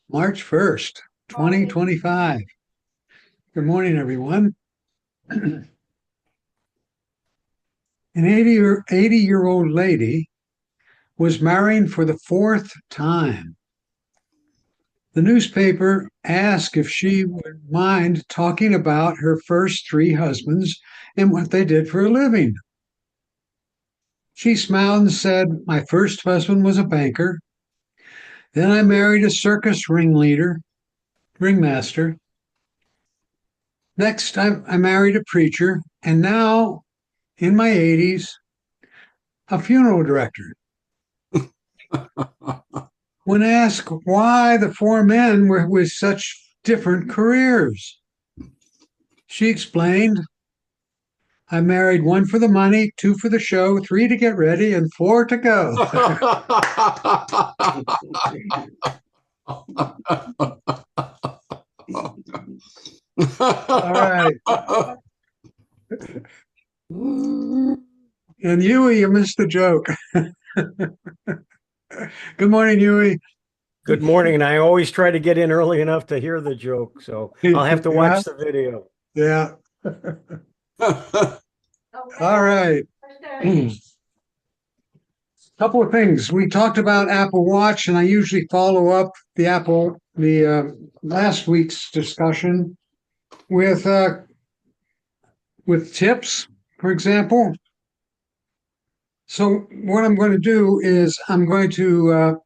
March 1st, 2025. Good morning, everyone. An 80-year-old lady was marrying for the fourth time. The newspaper asked if she would mind talking about her first three husbands and what they did for a living. She smiled and said, "My first husband was a banker. Then I married a circus ringmaster. Next, I married a preacher. And now, in my 80s, a funeral director." When asked why the four men were with such different careers, she explained, "I married one for the money, two for the show, three to get ready, and four to go." All right. And Huey, you missed the joke. Good morning, Huey. Good morning, and I always try to get in early enough to hear the joke, so I'll have to watch the video. Yeah. All right. Couple of things. We talked about Apple Watch, and I usually follow up the last week's discussion with tips, for example. So what I'm going to do is I'm going to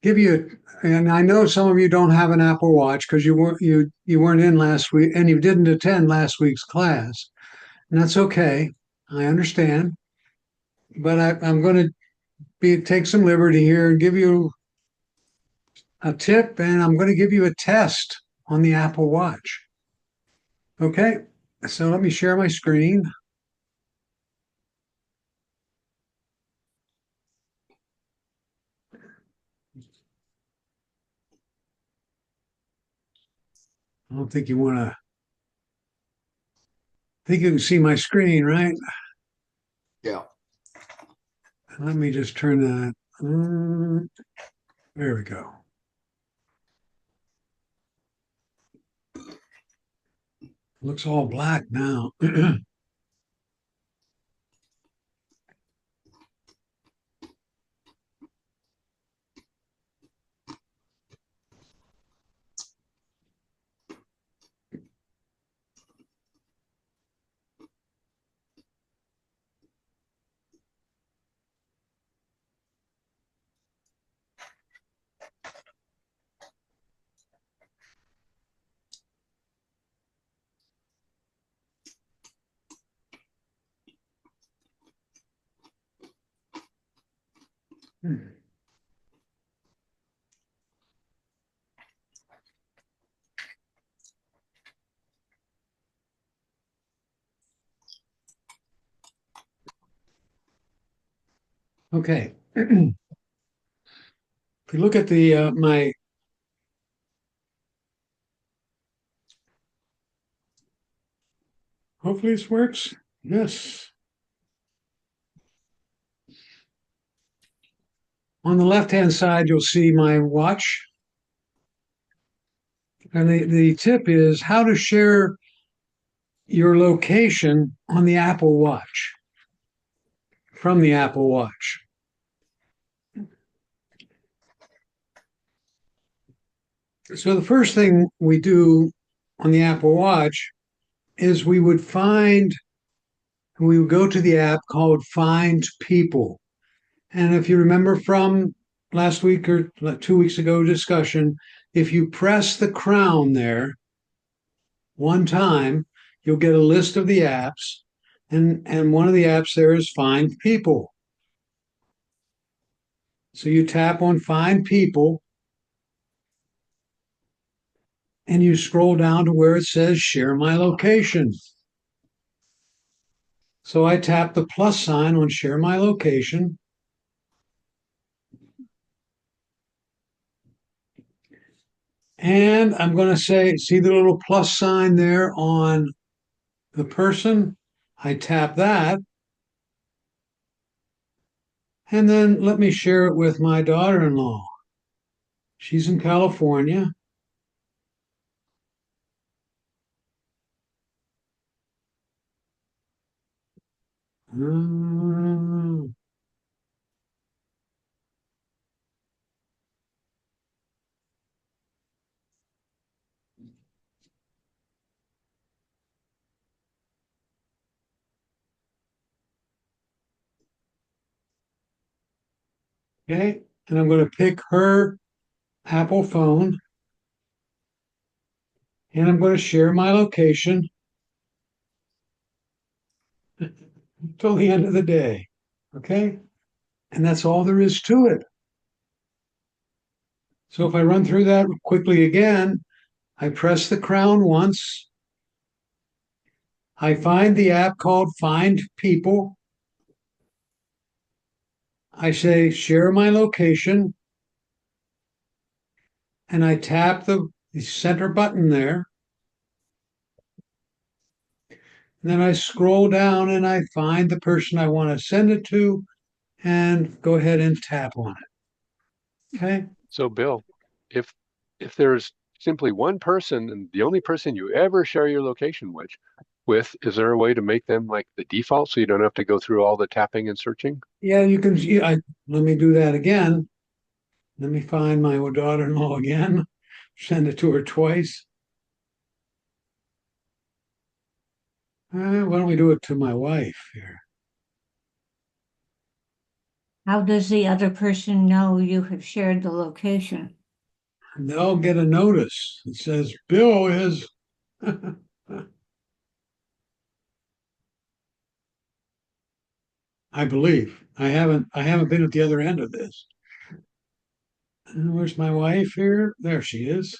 give you, and I know some of you don't have an Apple Watch because you weren't in last week and you didn't attend last week's class, and that's okay. I understand, but I'm going to take some liberty here and give you a tip, and I'm going to give you a test on the Apple Watch. Okay, so let me share my screen. I don't think you want to. I think you can see my screen, right? Yeah. Let me just turn that. There we go. Looks all black now. Okay. If you look at the my hopefully this works. Yes. On the left-hand side, you'll see my watch. And the tip is how to share your location on the Apple Watch from the Apple Watch. So the first thing we do on the Apple Watch is we would go to the app called Find People. And if you remember from last week or 2 weeks ago discussion, if you press the crown there one time, you'll get a list of the apps. And one of the apps there is Find People. So you tap on Find People and you scroll down to where it says Share My Location. So I tap the plus sign on Share My Location. And I'm going to say, see the little plus sign there on the person? I tap that. And then let me share it with my daughter-in-law. She's in California. Mm, okay, and I'm going to pick her Apple phone, and I'm going to share my location till the end of the day. Okay, and that's all there is to it. So if I run through that quickly again, I press the crown once. I find the app called Find People. I say share my location, and I tap the center button there. And then I scroll down and I find the person I want to send it to and go ahead and tap on it. Okay. So Bill, if there's simply one person and the only person you ever share your location with, is there a way to make them like the default so you don't have to go through all the tapping and searching? Yeah, you can. Let me do that again. Let me find my daughter-in-law again. Send it to her twice. Why don't we do it to my wife here? How does the other person know you have shared the location? They'll get a notice. It says Bill is. I believe. I haven't been at the other end of this. Where's my wife here? There she is.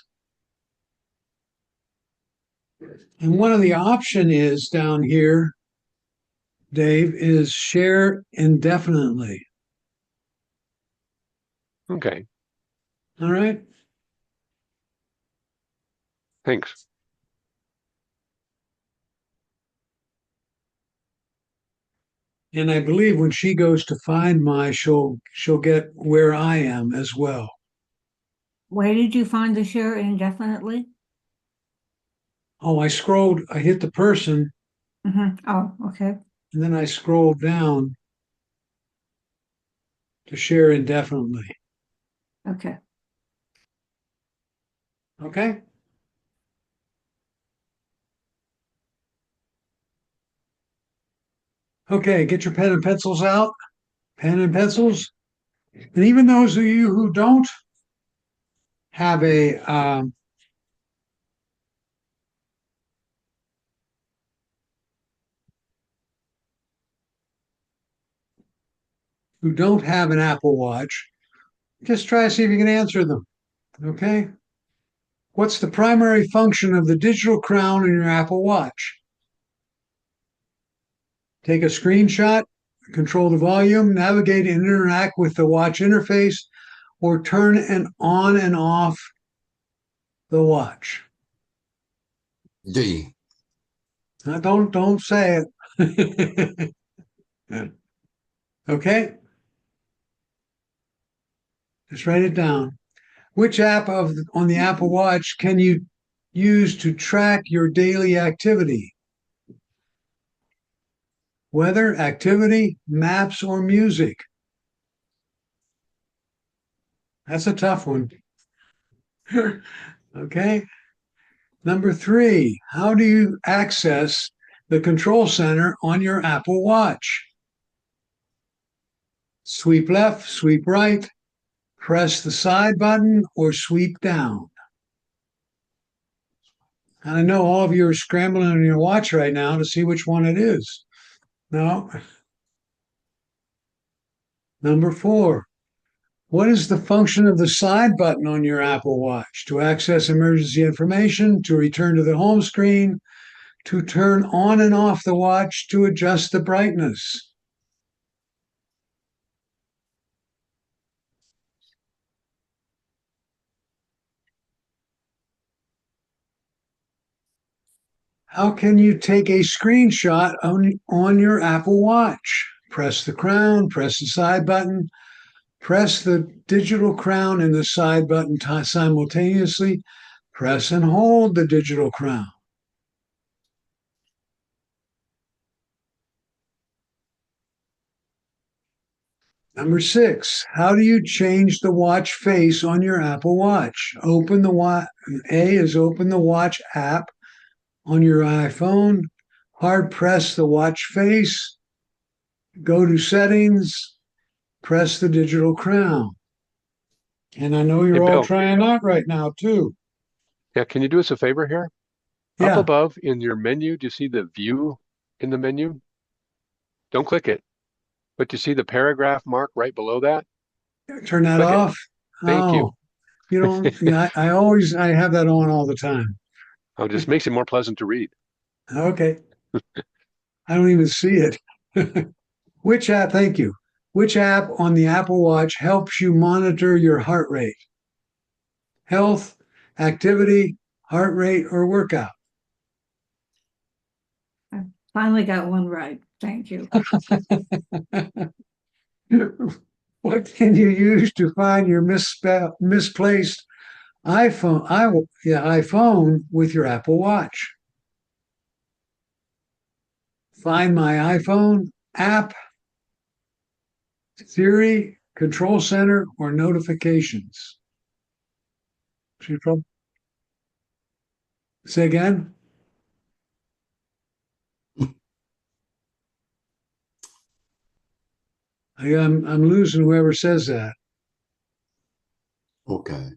And one of the option is down here, Dave, is share indefinitely. Okay, All right. thanks. And I believe when she goes to find she'll get where I am as well. Where did you find the share indefinitely? Oh, I hit the person, Oh, okay. and then I scrolled down to share indefinitely. Okay. Okay. Okay, get your pen and pencils out. Pen and pencils. And even those of you who don't have who don't have an Apple Watch, just try to see if you can answer them. Okay. What's the primary function of the digital crown in your Apple Watch? Take a screenshot, control the volume, navigate and interact with the watch interface, or turn on and off the watch. D. Now, don't say it. Okay. Just write it down. Which app on the Apple Watch can you use to track your daily activity? Weather, activity, maps, or music? That's a tough one. Okay. Number 3, how do you access the control center on your Apple Watch? Sweep left, sweep right, press the side button, or sweep down. And I know all of you are scrambling on your watch right now to see which one it is. No. Number 4, what is the function of the side button on your Apple Watch? To access emergency information, to return to the home screen, to turn on and off the watch, to adjust the brightness. How can you take a screenshot on your Apple Watch? Press the crown, press the side button, Press the digital crown and the side button simultaneously. Press and hold the digital crown. Number 6, how do you change the watch face on your Apple Watch? Open the watch. A is open the watch app on your iPhone. Hard press the watch face. Go to settings. Press the digital crown. And I know Hey, you're all Bill, trying that right now too. yeah, can you do us a favor here? Up Yeah, above in your menu, do you see the view in the menu? Don't click it, but do you see the paragraph mark right below that? turn that Click it. off. Thank you. Oh, you don't. Yeah, I have that on all the time. Oh, just makes it more pleasant to read. Okay, I don't even see it. Which app? Thank you. Which app on the Apple Watch helps you monitor your heart rate? Health, activity, heart rate, or workout? I finally got one right. Thank you. What can you use to find your misplaced iPhone with your Apple Watch? Find My iPhone app, Siri, Control Center, or notifications? Say again? I'm losing whoever says that. Okay.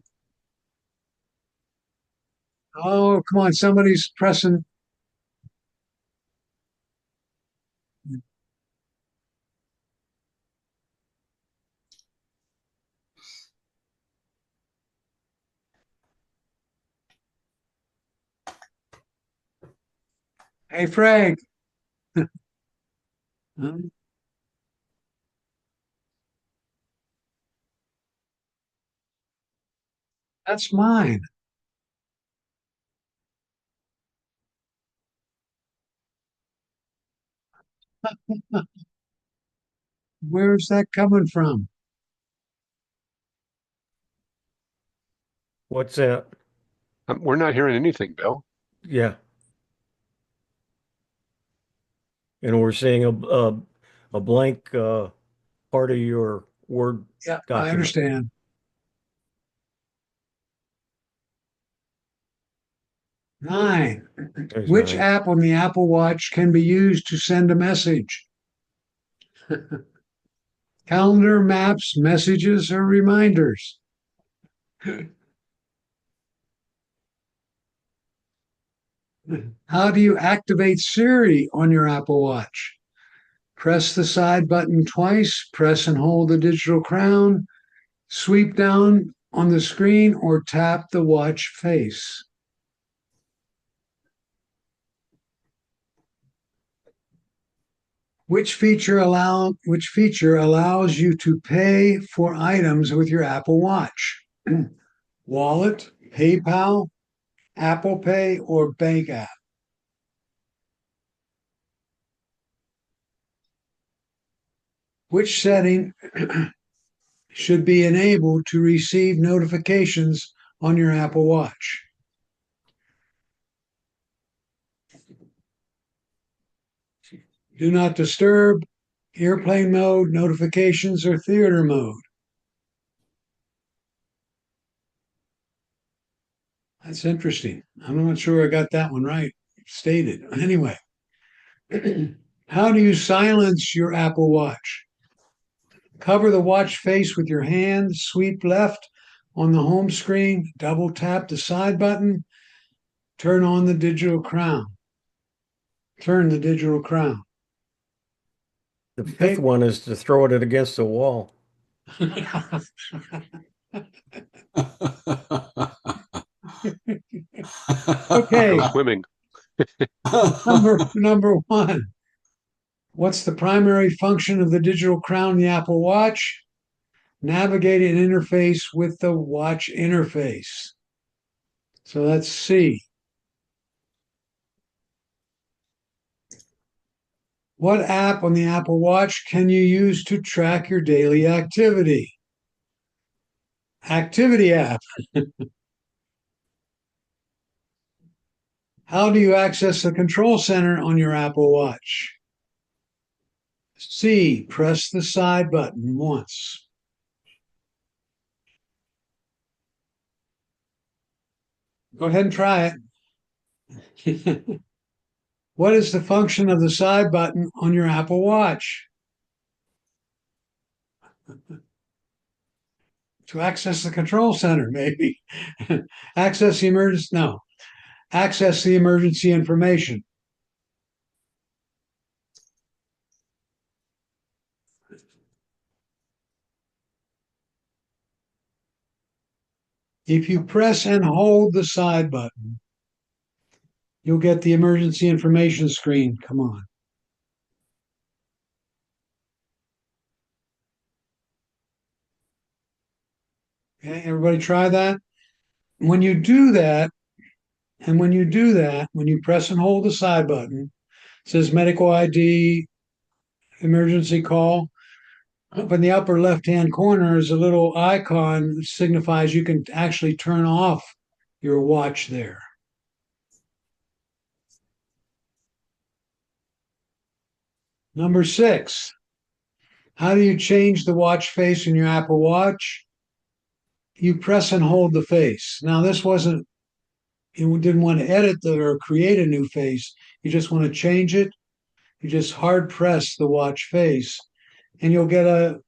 Oh, come on, somebody's pressing. Hey, Frank. That's mine. Where's that coming from? What's that? We're not hearing anything, Bill. Yeah. And we're seeing a blank part of your Word Yeah, I document. understand. 9. There's Which 9. app on the Apple Watch can be used to send a message? Calendar, maps, messages, or reminders? How do you activate Siri on your Apple Watch? Press the side button twice, press and hold the digital crown, sweep down on the screen, or tap the watch face. Which feature allows you to pay for items with your Apple Watch? Wallet, PayPal, Apple Pay, or bank app? Which setting should be enabled to receive notifications on your Apple Watch? Do not disturb, airplane mode, notifications, or theater mode. That's interesting. I'm not sure I got that one right stated. Anyway, how do you silence your Apple Watch? Cover the watch face with your hand, sweep left on the home screen, double tap the side button, turn on the digital crown. Turn the digital crown. The fifth one is to throw it against the wall. Okay, Go swimming. number 1. What's the primary function of the digital crown in the Apple Watch? Navigate an interface with the watch interface. So that's C. What app on the Apple Watch can you use to track your daily activity? Activity app. How do you access the control center on your Apple Watch? C, press the side button once. Go ahead and try it. What is the function of the side button on your Apple Watch? To access the control center, maybe. Access the emergency, no. Access the emergency information. If you press and hold the side button, you'll get the emergency information screen. Come on. Okay, everybody try that? When you do that, when you press and hold the side button, it says medical ID, emergency call. Up in the upper left-hand corner is a little icon that signifies you can actually turn off your watch there. Number 6, how do you change the watch face in your Apple Watch? You press and hold the face. Now, this wasn't, you didn't want to edit or create a new face. You just want to change it. You just hard press the watch face, and you'll get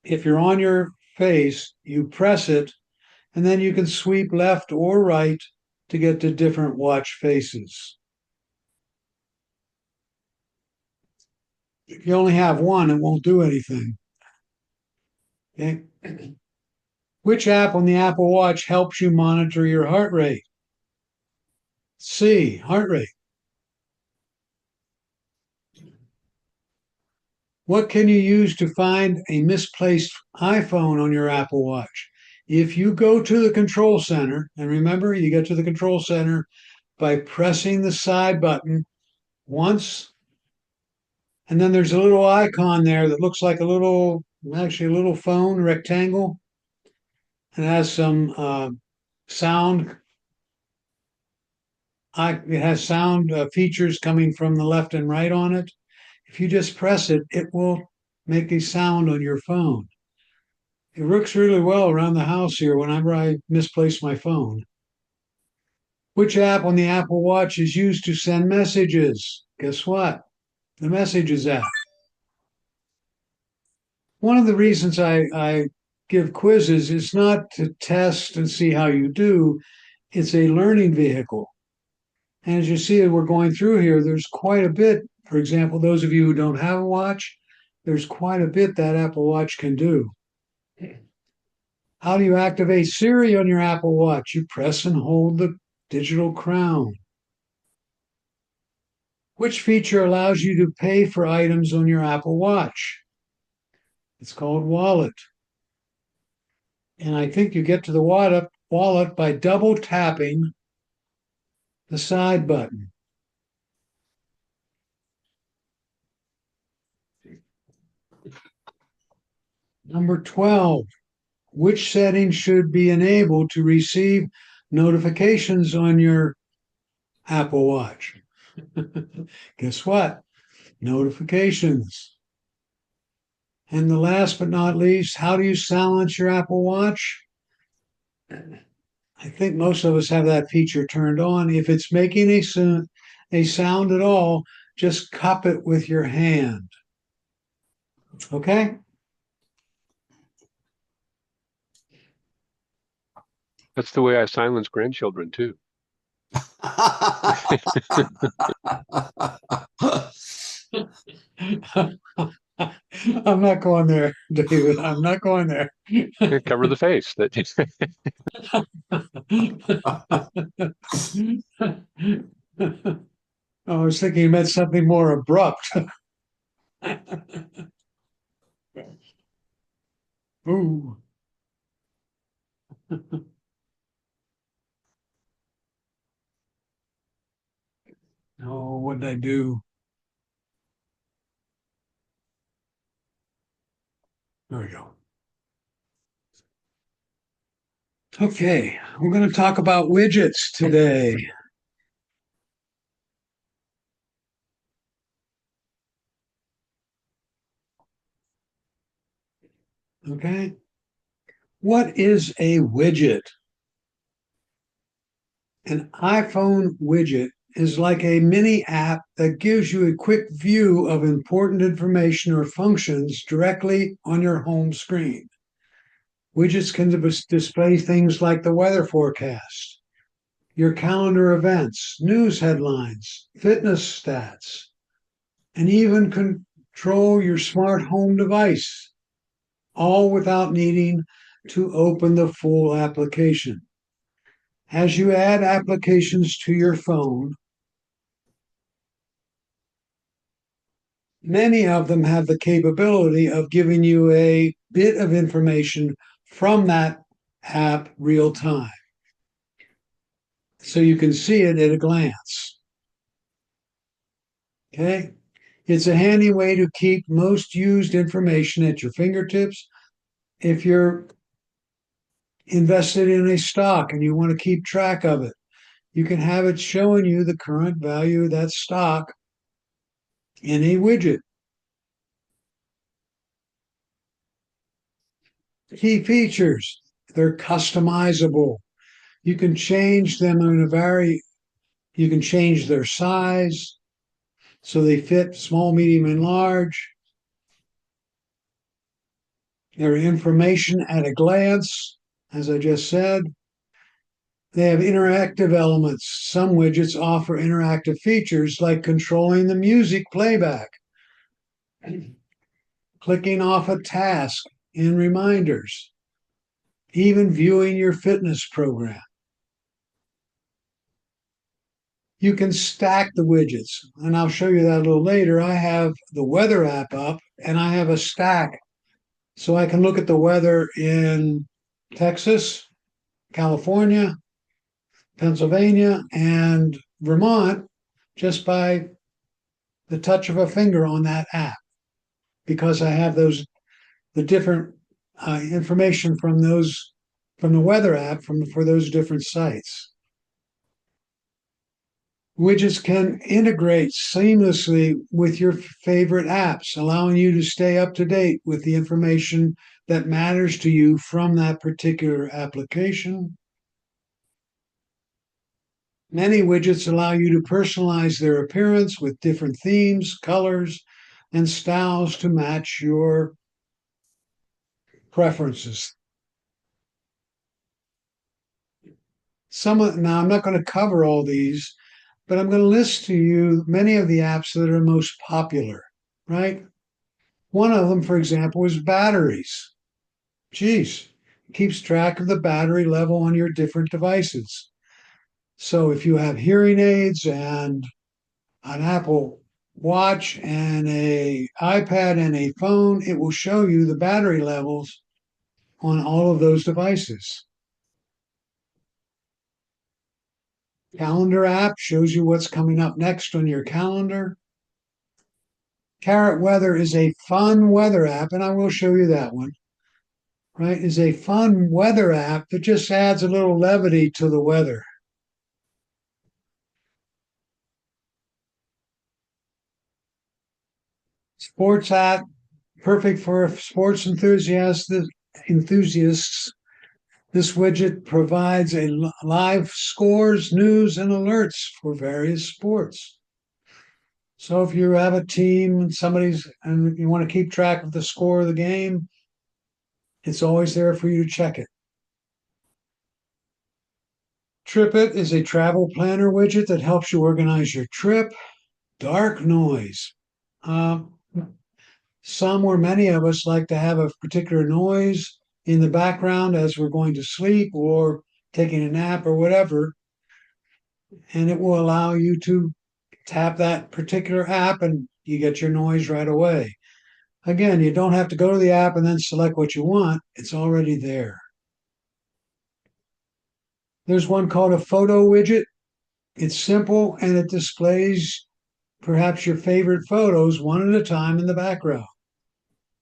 if you're on your face, you press it, and then you can sweep left or right to get to different watch faces. If you only have one, it won't do anything. Okay. Which app on the Apple Watch helps you monitor your heart rate? C, heart rate. What can you use to find a misplaced iPhone on your Apple Watch? If you go to the control center, and remember, you get to the control center by pressing the side button once, and then there's a little icon there that looks like actually a little phone rectangle. It has some sound. It has sound features coming from the left and right on it. If you just press it, it will make a sound on your phone. It works really well around the house here whenever I misplace my phone. Which app on the Apple Watch is used to send messages? Guess what? The Messages app. One of the reasons I give quizzes is not to test and see how you do. It's a learning vehicle. And as you see, we're going through here, there's quite a bit. For example, those of you who don't have a watch, there's quite a bit that Apple Watch can do. How do you activate Siri on your Apple Watch? You press and hold the digital crown. Which feature allows you to pay for items on your Apple Watch? It's called Wallet. And I think you get to the wallet by double tapping the side button. Number 12, which setting should be enabled to receive notifications on your Apple Watch? Guess what? Notifications. And the last but not least, how do you silence your Apple Watch? I think most of us have that feature turned on. If it's making a sound at all, just cup it with your hand. Okay? That's the way I silence grandchildren too. I'm not going there, David. I'm not going there. Cover the face. I was thinking you meant something more abrupt. Ooh. Oh, what did I do? There we go. Okay, we're going to talk about widgets today. Okay. What is a widget? An iPhone widget is like a mini app that gives you a quick view of important information or functions directly on your home screen. Widgets can display things like the weather forecast, your calendar events, news headlines, fitness stats, and even control your smart home device, all without needing to open the full application. As you add applications to your phone, many of them have the capability of giving you a bit of information from that app real time. So you can see it at a glance. Okay? It's a handy way to keep most used information at your fingertips. If you're invested in a stock and you want to keep track of it, you can have it showing you the current value of that stock in a widget. Key features, they're customizable. You can change them you can change their size so they fit small, medium, and large. Their information at a glance, as I just said. They have interactive elements. Some widgets offer interactive features like controlling the music playback, clicking off a task in reminders, even viewing your fitness program. You can stack the widgets, and I'll show you that a little later. I have the weather app up, and I have a stack so I can look at the weather in Texas, California, Pennsylvania, and Vermont just by the touch of a finger on that app, because I have the different information from the weather app for those different sites. Widgets can integrate seamlessly with your favorite apps, allowing you to stay up to date with the information that matters to you from that particular application. Many widgets allow you to personalize their appearance with different themes, colors, and styles to match your preferences. Now, I'm not going to cover all these, but I'm going to list to you many of the apps that are most popular, right? One of them, for example, is batteries. Geez, it keeps track of the battery level on your different devices. So if you have hearing aids and an Apple Watch and an iPad and a phone, it will show you the battery levels on all of those devices. Calendar app shows you what's coming up next on your calendar. Carrot Weather is a fun weather app, and I will show you that one. Right? Is a fun weather app that just adds a little levity to the weather. Sports app, perfect for sports enthusiasts. This widget provides live scores, news, and alerts for various sports. So if you have a team and you want to keep track of the score of the game, it's always there for you to check it. TripIt is a travel planner widget that helps you organize your trip. Dark noise. Some or many of us like to have a particular noise in the background as we're going to sleep or taking a nap or whatever. And it will allow you to tap that particular app and you get your noise right away. Again, you don't have to go to the app and then select what you want. It's already there. There's one called a photo widget. It's simple and it displays perhaps your favorite photos one at a time in the background.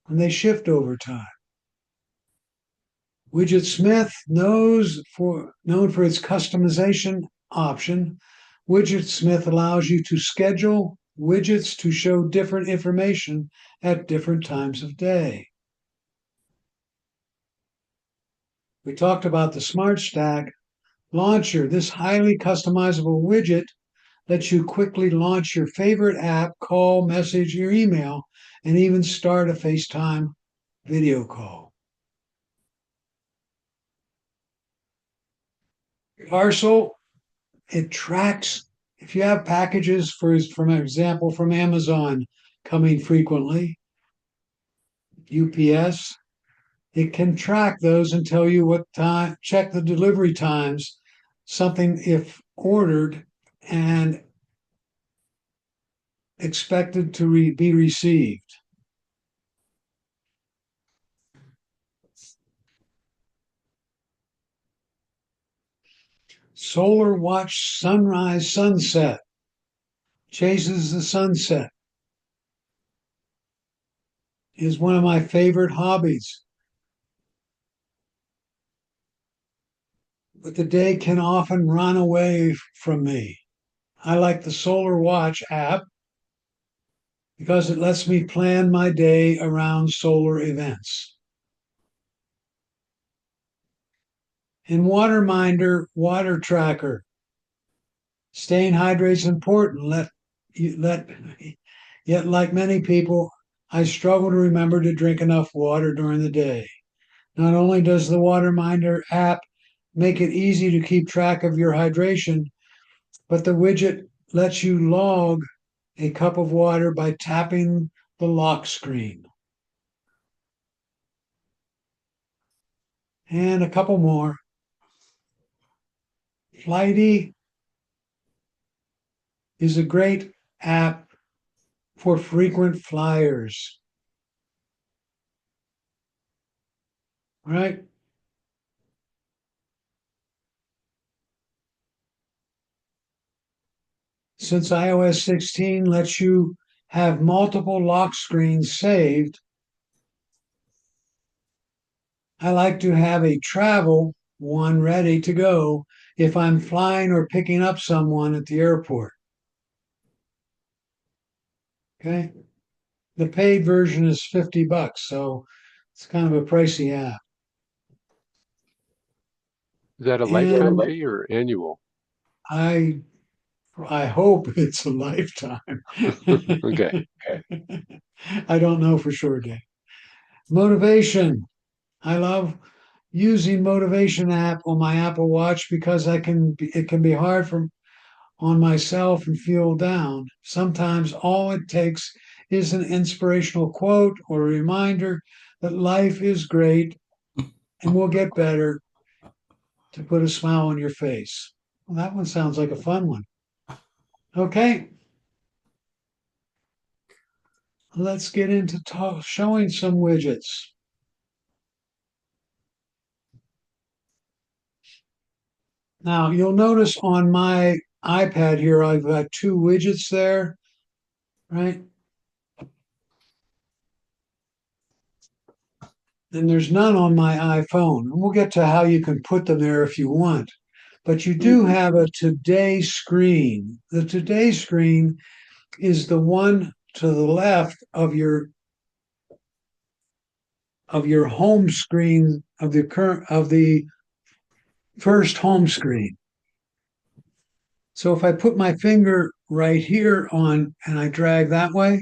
And they shift over time. Widgetsmith known for its customization option. Widgetsmith allows you to schedule widgets to show different information at different times of day. We talked about the Smart Stack Launcher. This highly customizable widget lets you quickly launch your favorite app, call, message, or email, and even start a FaceTime video call. Parcel, it tracks if you have packages, for example, from Amazon coming frequently, UPS, it can track those and tell you what time, check the delivery times, something if ordered and expected to be received. Solar Watch Sunrise Sunset chases the sunset is one of my favorite hobbies. But the day can often run away from me. I like the Solar Watch app because it lets me plan my day around solar events. And Waterminder Water Tracker. Staying hydrated is important. Yet, like many people, I struggle to remember to drink enough water during the day. Not only does the Waterminder app make it easy to keep track of your hydration, but the widget lets you log a cup of water by tapping the lock screen. And a couple more. Flighty is a great app for frequent flyers. Right? Since iOS 16 lets you have multiple lock screens saved, I like to have a travel one ready to go if I'm flying or picking up someone at the airport. Okay. The paid version is $50, so it's kind of a pricey app. Is that a lifetime And fee or annual? I hope it's a lifetime. Okay. I don't know for sure, Dave. Motivation. I love using motivation app on my Apple Watch because it can be hard on myself and feel down. Sometimes all it takes is an inspirational quote or a reminder that life is great and will get better to put a smile on your face. Well, that one sounds like a fun one. Okay. Let's get into showing some widgets. Now, you'll notice on my iPad here, I've got two widgets there, right? And there's none on my iPhone. And we'll get to how you can put them there if you want. But you do have a today screen. The today screen is the one to the left of your home screen of the first home screen. So if I put my finger right here on and I drag that way,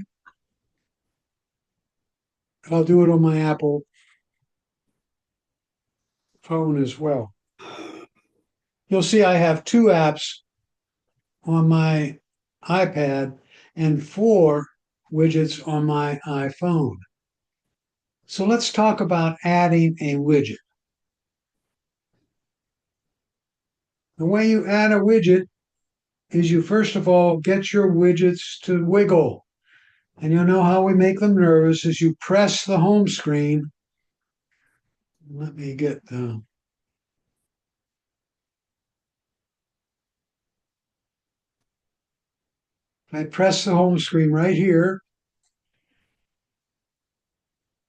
I'll do it on my Apple phone as well. You'll see I have two apps on my iPad and four widgets on my iPhone. So let's talk about adding a widget. The way you add a widget is you first of all get your widgets to wiggle. And you'll know how we make them nervous is you press the home screen. Let me get the I press the home screen right here.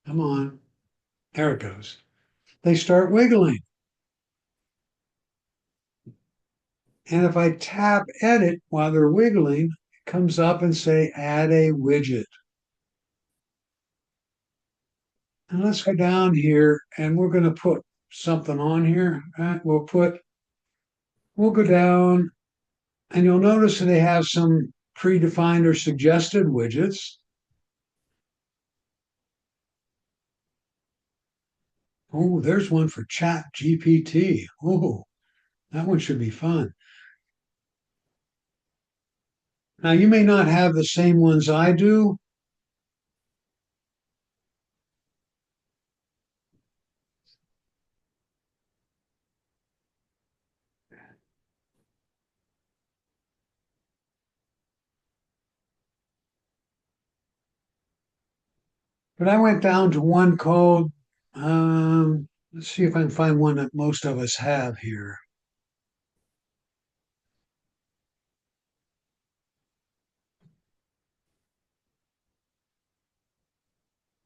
Come on. There it goes. they start wiggling. And if I tap edit while they're wiggling, it comes up and say add a widget. And let's go down here and we're going to put something on here. Right? We'll go down and you'll notice that they have some predefined or suggested widgets. Oh, there's one for Chat GPT. Oh, that one should be fun. Now, you may not have the same ones I do. But I went down to one called, let's see if I can find one that most of us have here.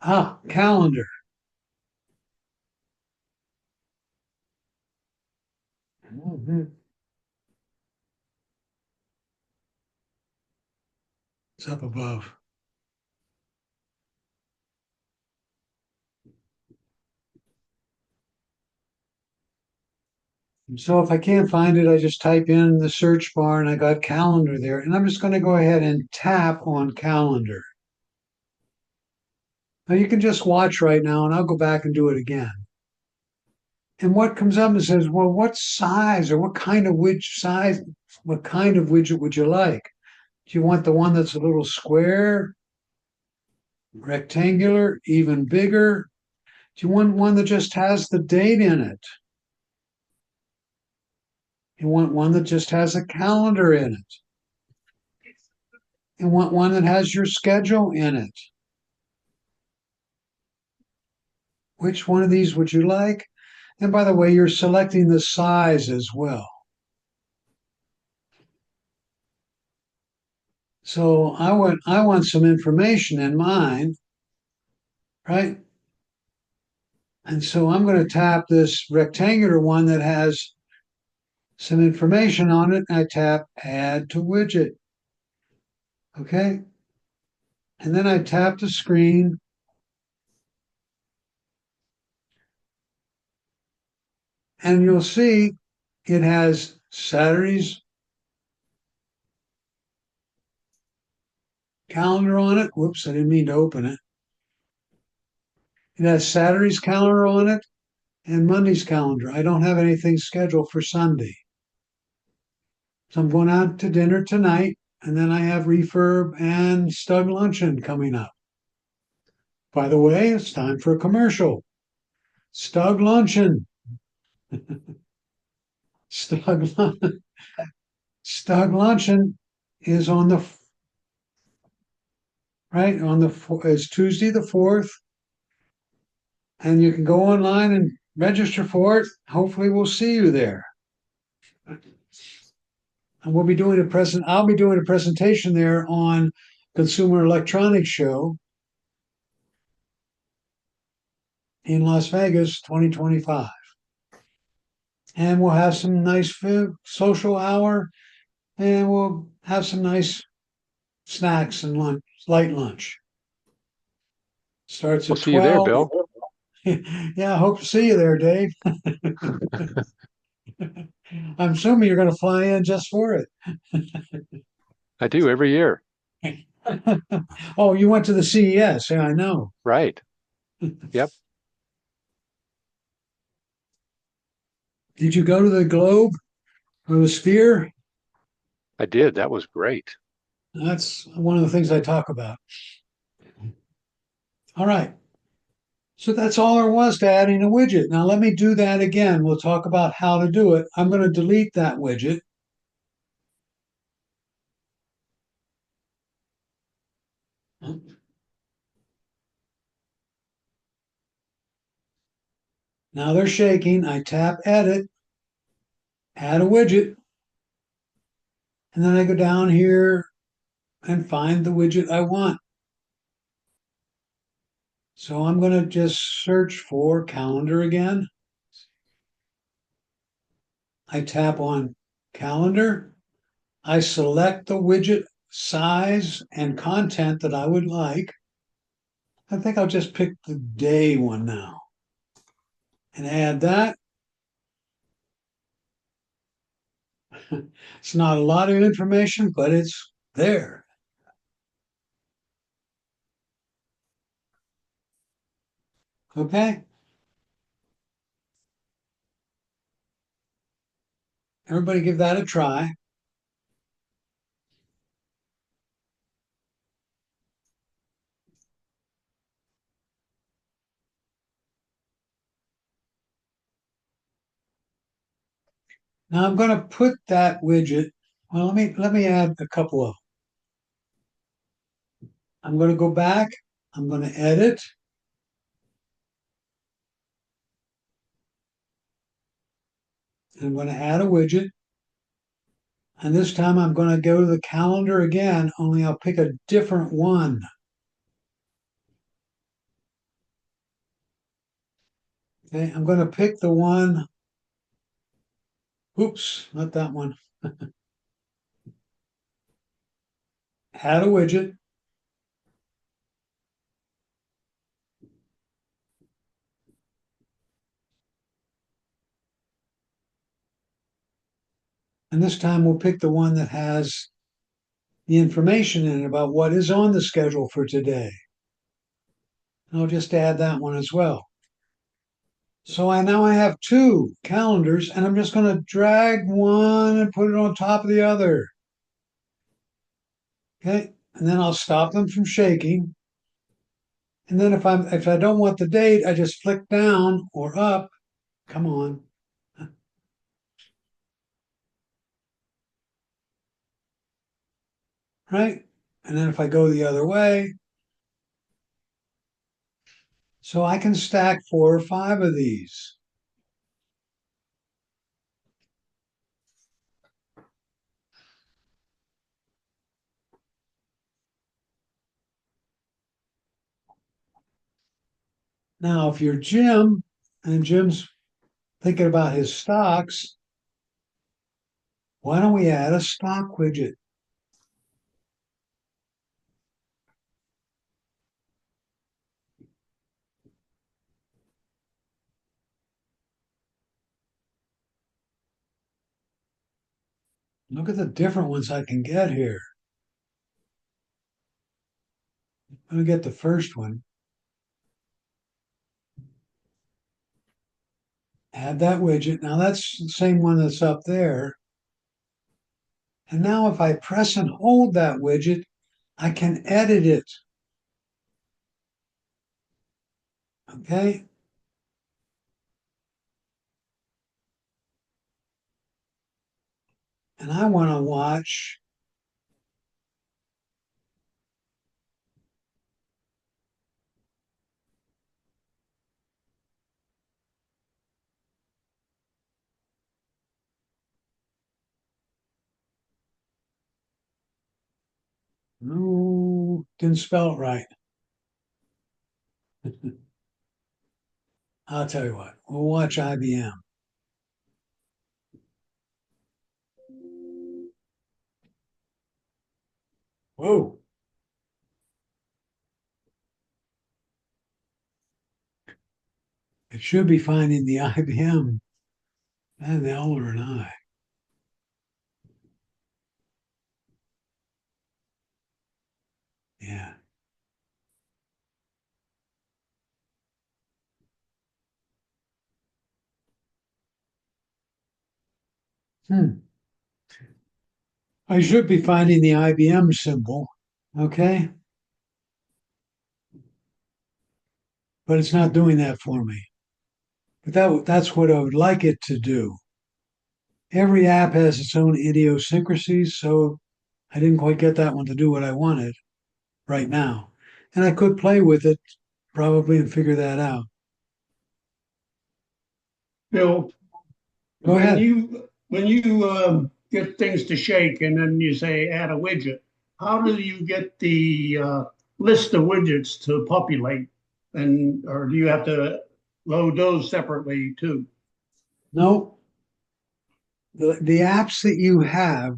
Ah, calendar. Mhm. It's up above. So if I can't find it, I just type in the search bar and I got calendar there. And I'm just going to go ahead and tap on calendar. Now you can just watch right now and I'll go back and do it again. And what comes up and says, well, what size or what kind of widget would you like? Do you want the one that's a little square, rectangular, even bigger? Do you want one that just has the date in it? You want one that just has a calendar in it? You want one that has your schedule in it? Which one of these would you like? And by the way, you're selecting the size as well. So I want some information in mine, right? And so I'm going to tap this rectangular one that has some information on it. I tap add to widget. Okay. And then I tap the screen. And you'll see it has Saturday's calendar on it. Whoops, I didn't mean to open it. It has Saturday's calendar on it and Monday's calendar. I don't have anything scheduled for Sunday. So I'm going out to dinner tonight, and then I have refurb and Stug Luncheon coming up. By the way, it's time for a commercial. Stug Luncheon. Stug, Stug Luncheon is on the right on the is Tuesday the 4th, and you can go online and register for it. Hopefully, we'll see you there. And we'll be doing I'll be doing a presentation there on Consumer Electronics Show in Las Vegas 2025. And we'll have some nice food, social hour, and we'll have some nice snacks and lunch, light lunch. Starts We'll at see you there, 12. Bill. Yeah, I hope to see you there, Dave. I'm assuming you're going to fly in just for it. I do every year. Oh, you went to the CES. Yeah, I know. Right. Yep. Did you go to the Globe or the Sphere? I did. That was great. That's one of the things I talk about. All right. So that's all there was to adding a widget. Now let me do that again. We'll talk about how to do it. I'm going to delete that widget. Now they're shaking. I tap edit, add a widget, and then I go down here and find the widget I want. So I'm going to just search for calendar again. I tap on calendar. I select the widget size and content that I would like. I think I'll just pick the day one now and add that. It's not a lot of information, but it's there. Okay. Everybody give that a try. Now I'm going to put that widget. Well, let me add a couple of. I'm going to go back. I'm going to edit. I'm going to add a widget. And this time I'm going to go to the calendar again, only I'll pick a different one. Okay, I'm going to pick the one. Oops, not that one. Add a widget. And this time we'll pick the one that has the information in it about what is on the schedule for today. I'll just add that one as well. So now I have two calendars, and I'm just going to drag one and put it on top of the other. Okay, and then I'll stop them from shaking. And then if I don't want the date, I just flick down or up. Come on. Right? And then if I go the other way, so I can stack 4 or 5 of these. Now, if you're Jim and Jim's thinking about his stocks, why don't we add a stock widget? Look at the different ones I can get here. Let me get the first one. Add that widget. Now that's the same one that's up there. And now if I press and hold that widget, I can edit it. Okay. And I want to watch no, didn't spell it right. I'll tell you what, we'll watch IBM. Whoa. It should be finding the IBM and the L or an I. Yeah. I should be finding the IBM symbol. Okay. But it's not doing that for me. But that's what I would like it to do. Every app has its own idiosyncrasies, so I didn't quite get that one to do what I wanted right now. And I could play with it probably and figure that out. Bill, Go when ahead. you get things to shake and then you say add a widget, how do you get the list of widgets to populate? And or do you have to load those separately too? No, the apps that you have,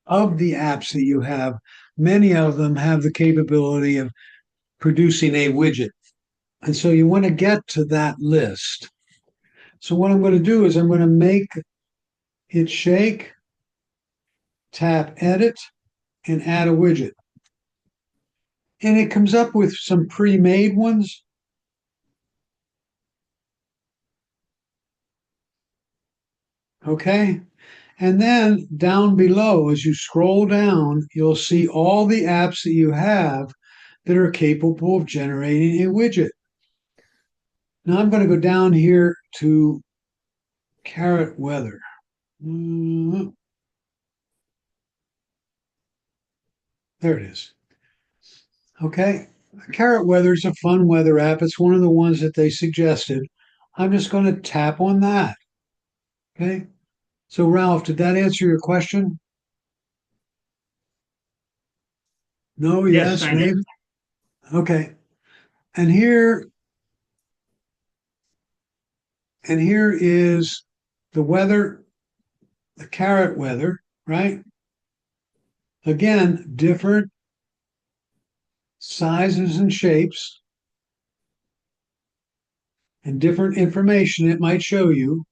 of the apps that you have, many of them have the capability of producing a widget. And so you want to get to that list. So what I'm going to do is I'm going to make it shake, tap edit, and add a widget. And it comes up with some pre-made ones. Okay. And then down below, as you scroll down, you'll see all the apps that you have that are capable of generating a widget. Now I'm going to go down here to Carrot Weather. There it is. Okay. Carrot Weather is a fun weather app. It's one of the ones that they suggested. I'm just going to tap on that. Okay. So, Ralph, did that answer your question? No, Yes, yes, thank you. maybe. Okay. And here is the weather, the carrot weather, right? Again, different sizes and shapes and different information it might show you.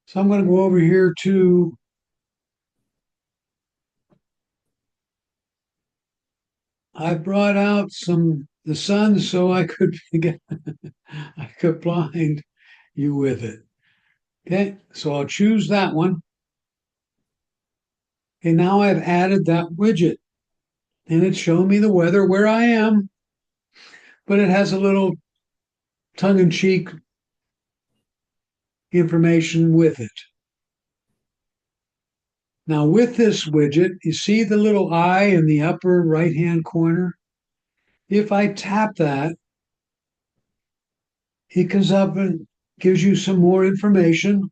So I'm going to go over here to I brought out the sun so I could get I could blind you with it. Okay, so I'll choose that one. And now I've added that widget. And it's showing me the weather where I am, but it has a little tongue-in-cheek information with it. Now with this widget, you see the little eye in the upper right-hand corner? If I tap that, it comes up and gives you some more information.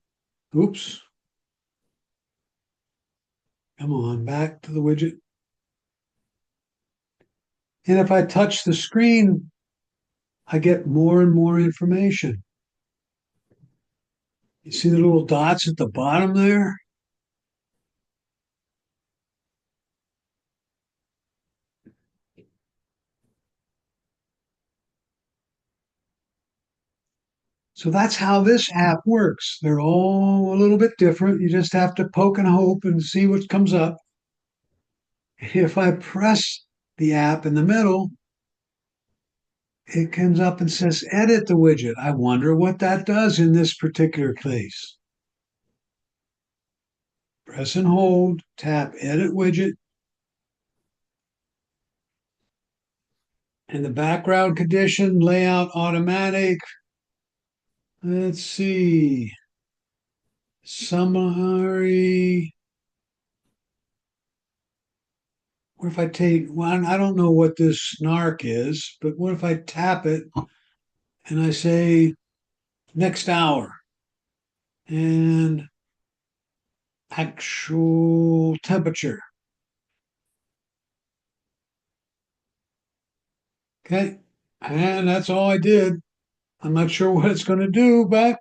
Oops. Come on, back to the widget. And if I touch the screen, I get more and more information. You see the little dots at the bottom there? So that's how this app works. They're all a little bit different. You just have to poke and hope and see what comes up. If I press the app in the middle, it comes up and says edit the widget. I wonder what that does in this particular case. Press and hold, tap edit widget. And the background condition, layout automatic. Let's see. Summary. What if I take one? I don't know what this snark is, but what if I tap it and I say next hour and actual temperature? Okay. And that's all I did. I'm not sure what it's going to do, but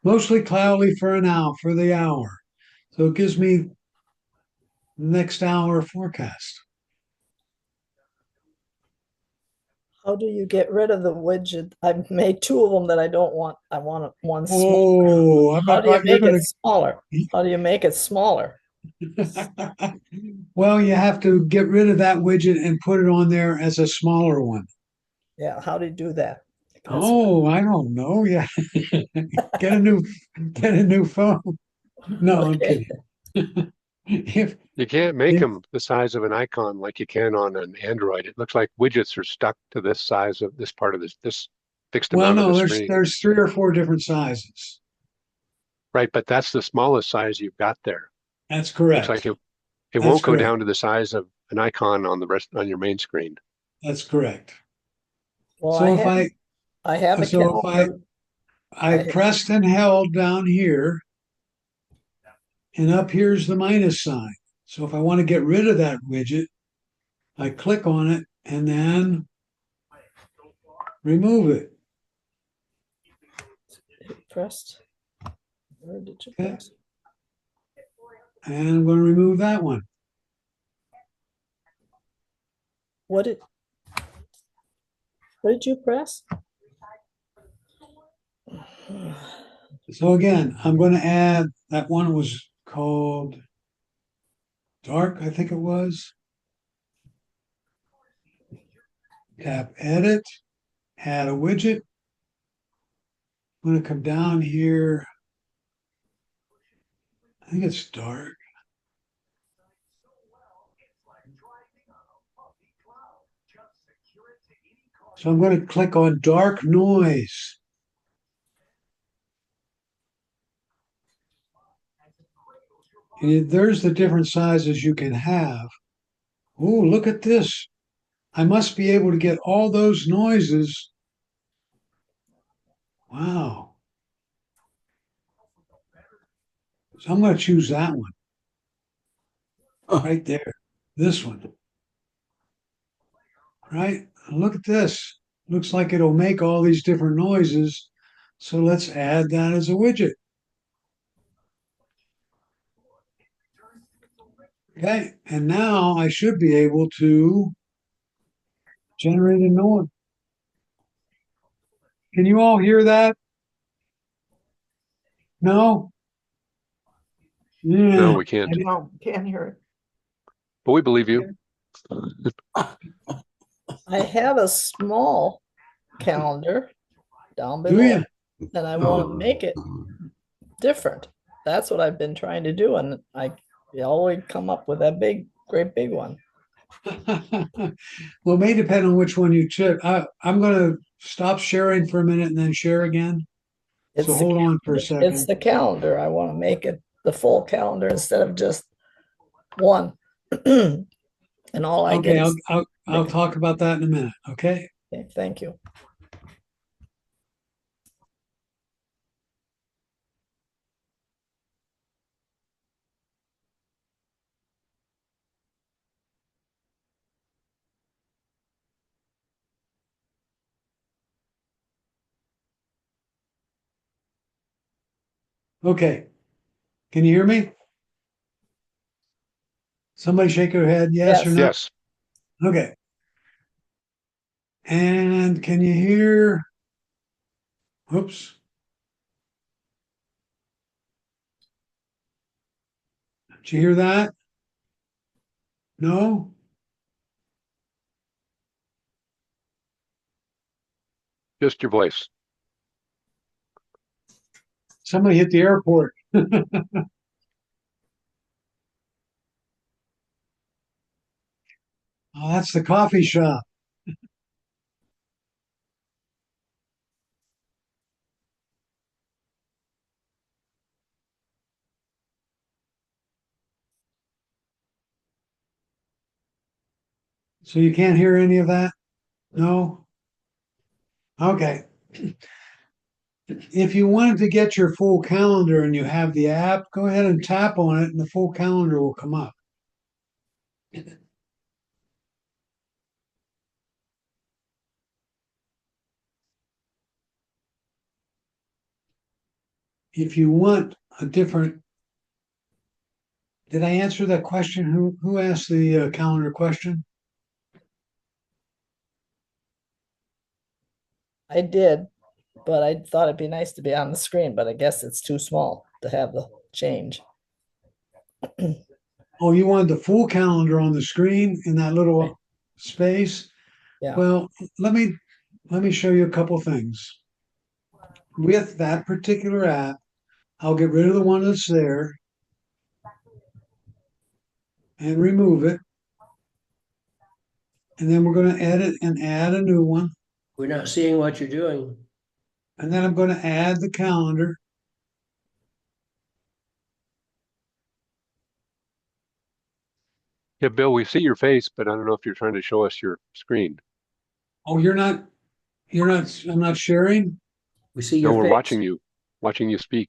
mostly cloudy for an hour, for the hour. So it gives me next hour forecast. How do you get rid of the widget? I've made two of them that I don't want. I want one small. Oh, I'm How not do you right. You're make going it smaller? How do you make it smaller? to. Well, you have to get rid of that widget and put it on there as a smaller one. Yeah, how do you do that? Because Oh, I don't know. Yeah. Get a new phone. No, I'm okay. kidding. If You can't make if them the size of an icon like you can on an Android. It looks like widgets are stuck to this size of this part of this fixed well, amount of no, the there's screen. there's 3 or 4 different sizes. Right, but that's the smallest size you've got there. That's Looks like correct. it That's won't go correct. down to the size of an icon on the rest on your main screen. That's correct. Well, So if I I have a so if calendar. I I pressed and held down here, and up here's the minus sign. So if I want to get rid of that widget, I click on it and then remove it. pressed. Where did you Okay. press? And I'm going to remove that one. What did you press? So again, I'm going to add, that one was called dark, I think it was. Tap edit, add a widget. I'm going to come down here. I think it's dark. So I'm going to click on dark noise. And there's the different sizes you can have. Oh, look at this. I must be able to get all those noises. Wow. So I'm going to choose that one. Right there. This one. Right? Look at this. Looks like it'll make all these different noises. So let's add that as a widget. Okay, and now I should be able to generate a noise. Can you all hear that? No? Yeah. No, we can't, No, can't hear it. but we believe you. I have a small calendar down Do below, you? and I want to make it different. That's what I've been trying to do, and I always come up with that great big one. Well, it may depend on which one you choose. I'm going to stop sharing for a minute and then share again. It's So the hold on for a It's second. the calendar. I want to make it the full calendar instead of just one. And all I Okay, get is, I'll talk about that in a minute. Okay. okay, thank you. Okay. Can you hear me? Somebody shake their head, yes or Yes. no? Yes. Okay. And can you hear? Whoops. Did you hear that? No? Just your voice. Somebody hit the airport. Oh, that's the coffee shop. So you can't hear any of that? No? Okay. If you wanted to get your full calendar and you have the app, go ahead and tap on it and the full calendar will come up. If you want a different, did I answer that question? Who asked the calendar question? I did, but I thought it'd be nice to be on the screen, but I guess it's too small to have the change. Oh, you wanted the full calendar on the screen in that little Right. space? Yeah. Well, let me show you a couple things. With that particular app, I'll get rid of the one that's there and remove it. And then we're going to edit and add a new one. We're not seeing what you're doing. And then I'm going to add the calendar. Yeah, Bill, we see your face, but I don't know if you're trying to show us your screen. Oh, I'm not sharing? We see No, your we're face. watching you speak.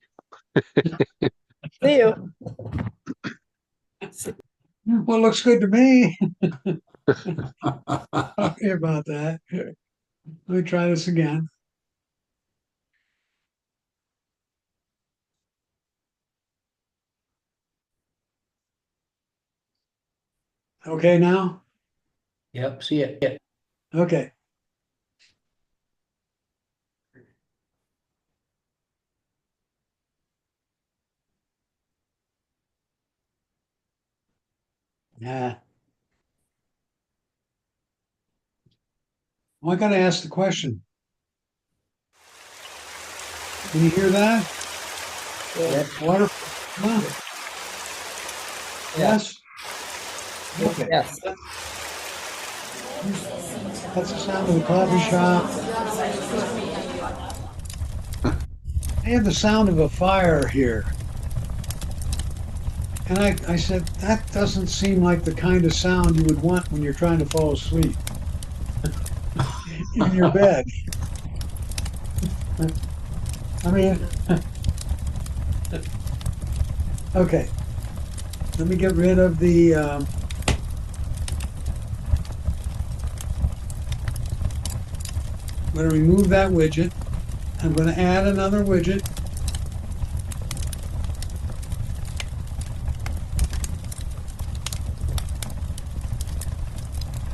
See you. Well, it looks good to me. Sorry about that. Let me try this again. Okay now? Yep, see it. Yeah. Okay. Yeah. Well, I gotta ask the question. Can you hear that? Water? Huh? Yeah. Yes? Okay. Yes. That's the sound of the coffee shop. I have the sound of a fire here. And I said, that doesn't seem like the kind of sound you would want when you're trying to fall asleep in your bed. I mean, okay. Let me get rid of the, I'm going to remove that widget. I'm going to add another widget.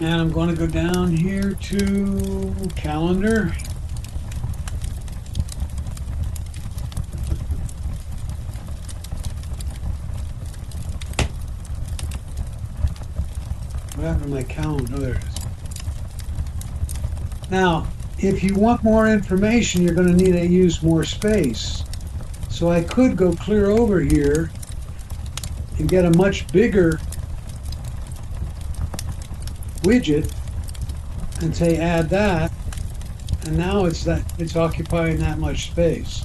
And I'm going to go down here to calendar. What happened to my calendar? Oh, there it is. Now, if you want more information, you're going to need to use more space. So I could go clear over here and get a much bigger widget and say add that. And now it's occupying that much space.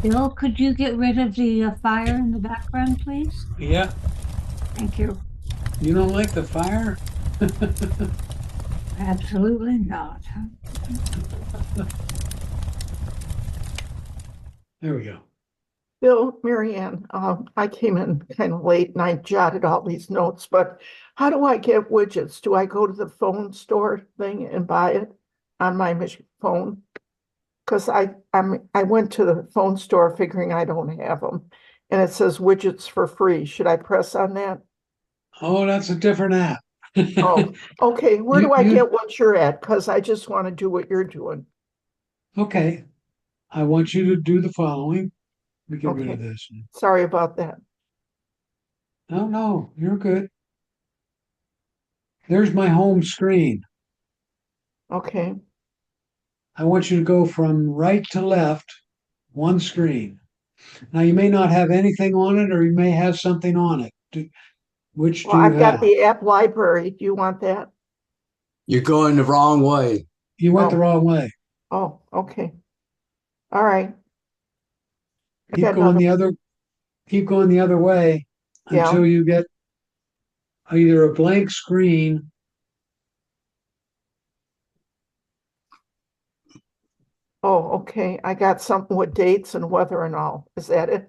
Bill, could you get rid of the fire in the background, please? Yeah, Thank you. you don't like the fire? Absolutely not. There we go. Bill, Marianne, I came in kind of late and I jotted all these notes, but how do I get widgets? Do I go to the phone store thing and buy it on my phone? Because I went to the phone store figuring I don't have them, and it says widgets for free. Should I press on that? Oh, that's a different app. Oh, okay. Where You, do I you, get what you're at? Because I just want to do what you're doing. okay. I want you to do the following. Let me get rid of Okay. this. Sorry about that. No, no, you're good. There's my home screen. Okay. I want you to go from right to left, one screen. Now, you may not have anything on it, or you may have something on it. Which Well, do you I've got have? the app library. Do you want that? You're going the wrong way. You went the Oh. wrong way. Oh, okay. All right. I Keep got going another. the other, keep going the other way Yeah. until you get either a blank screen. Oh, okay. I got something with dates and weather and all. Is that it?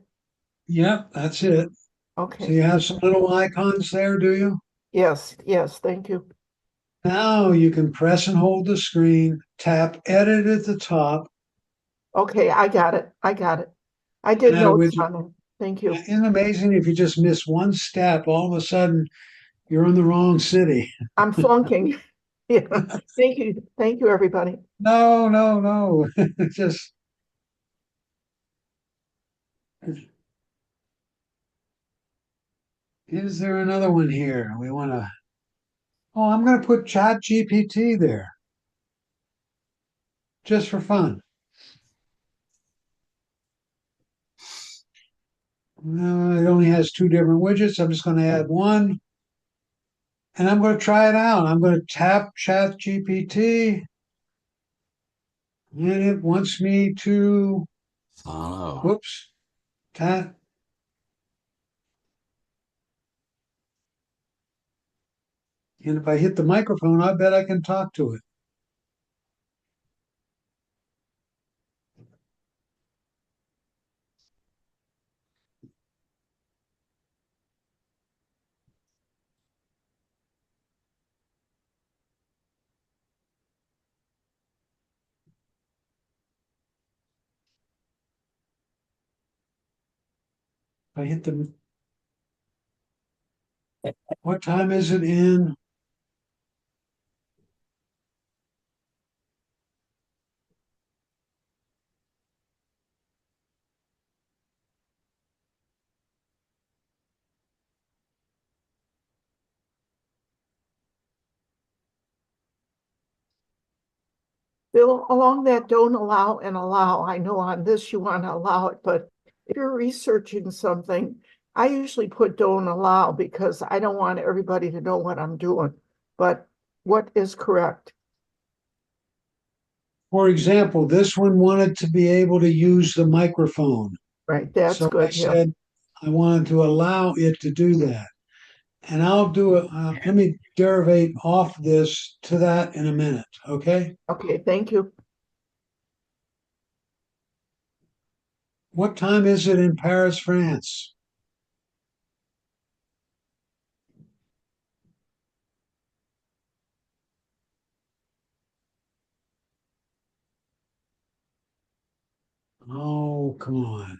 Yep, that's it. So Okay. you have some little icons there, do you? Yes, yes, thank you. Now you can press and hold the screen, tap edit at the top, Okay, I got it. I got it. I did and add a notes widget. on it. Thank you. Isn't it amazing if you just miss one step, all of a sudden you're in the wrong city? I'm flunking. Yeah. Thank you. Thank you, everybody. No, no, no. Just is there another one here? We want to. Oh, I'm going to put Chat GPT there just for fun. It only has two different widgets. I'm just going to add one, and I'm going to try it out. I'm going to tap Chat GPT, and it wants me to. Oh, Whoops. Tap. And if I hit the microphone, I bet I can talk to it. If I hit the What time is it in? Bill, along that don't allow and allow, I know on this you want to allow it, but if you're researching something, I usually put don't allow because I don't want everybody to know what I'm doing. But what is correct? For example, this one wanted to be able to use the microphone. Right, that's So I good. Yeah. said I wanted to allow it to do that. And I'll do it. Let me derivate off this to that in a minute. Okay. Okay, thank you. What time is it in Paris, France? Oh, come on.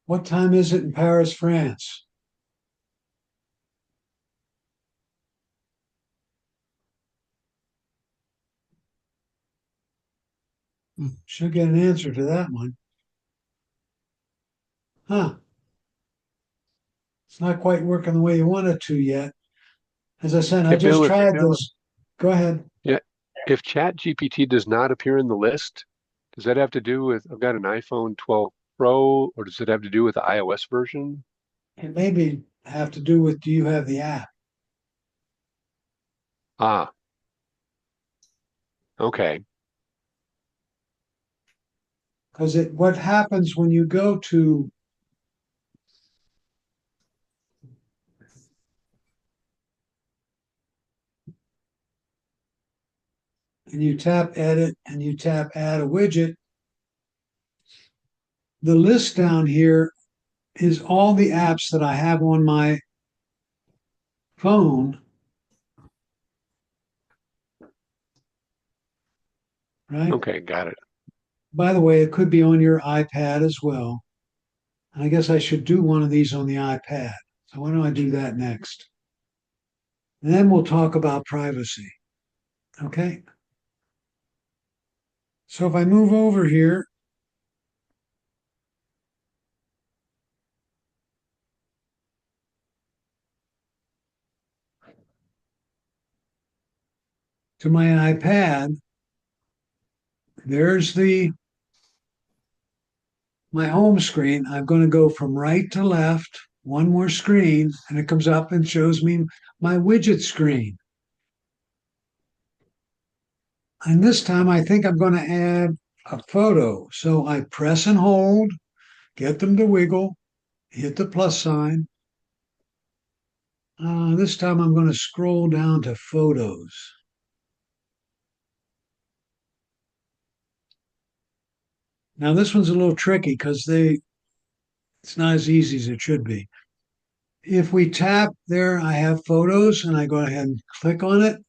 What time is it in Paris, France? Should get an answer to that one. Huh. It's not quite working the way you want it to yet. As I said, I Hey, just Bill, tried this. Go ahead. yeah, if Chat GPT does not appear in the list, does that have to do with, I've got an iPhone 12 Pro, or does it have to do with the iOS version? It maybe have to do with do you have the app? Ah, okay. Because what happens when you go to and you tap edit and you tap add a widget, the list down here is all the apps that I have on my phone, right? Okay, got it. By the way, it could be on your iPad as well. And I guess I should do one of these on the iPad. So why don't I do that next? And then we'll talk about privacy. Okay. So if I move over here, to my iPad, there's my home screen. I'm going to go from right to left, one more screen, and it comes up and shows me my widget screen. And this time I think I'm going to add a photo. So I press and hold, get them to wiggle, hit the plus sign. This time I'm going to scroll down to photos. Now this one's a little tricky because it's not as easy as it should be. If we tap there, I have photos and I go ahead and click on it.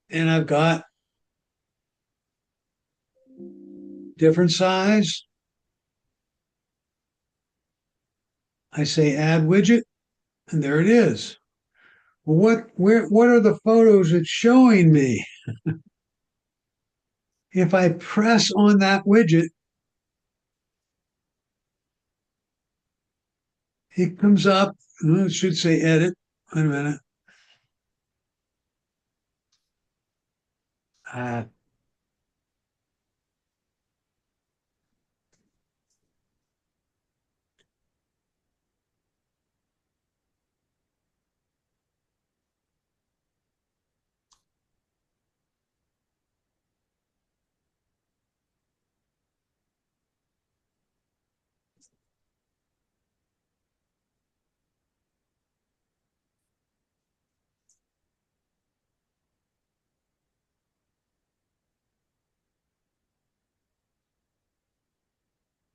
And I've got different size. I say add widget, and there it is. Well, what are the photos it's showing me? If I press on that widget, it comes up. It should say edit. Wait a minute. Uh,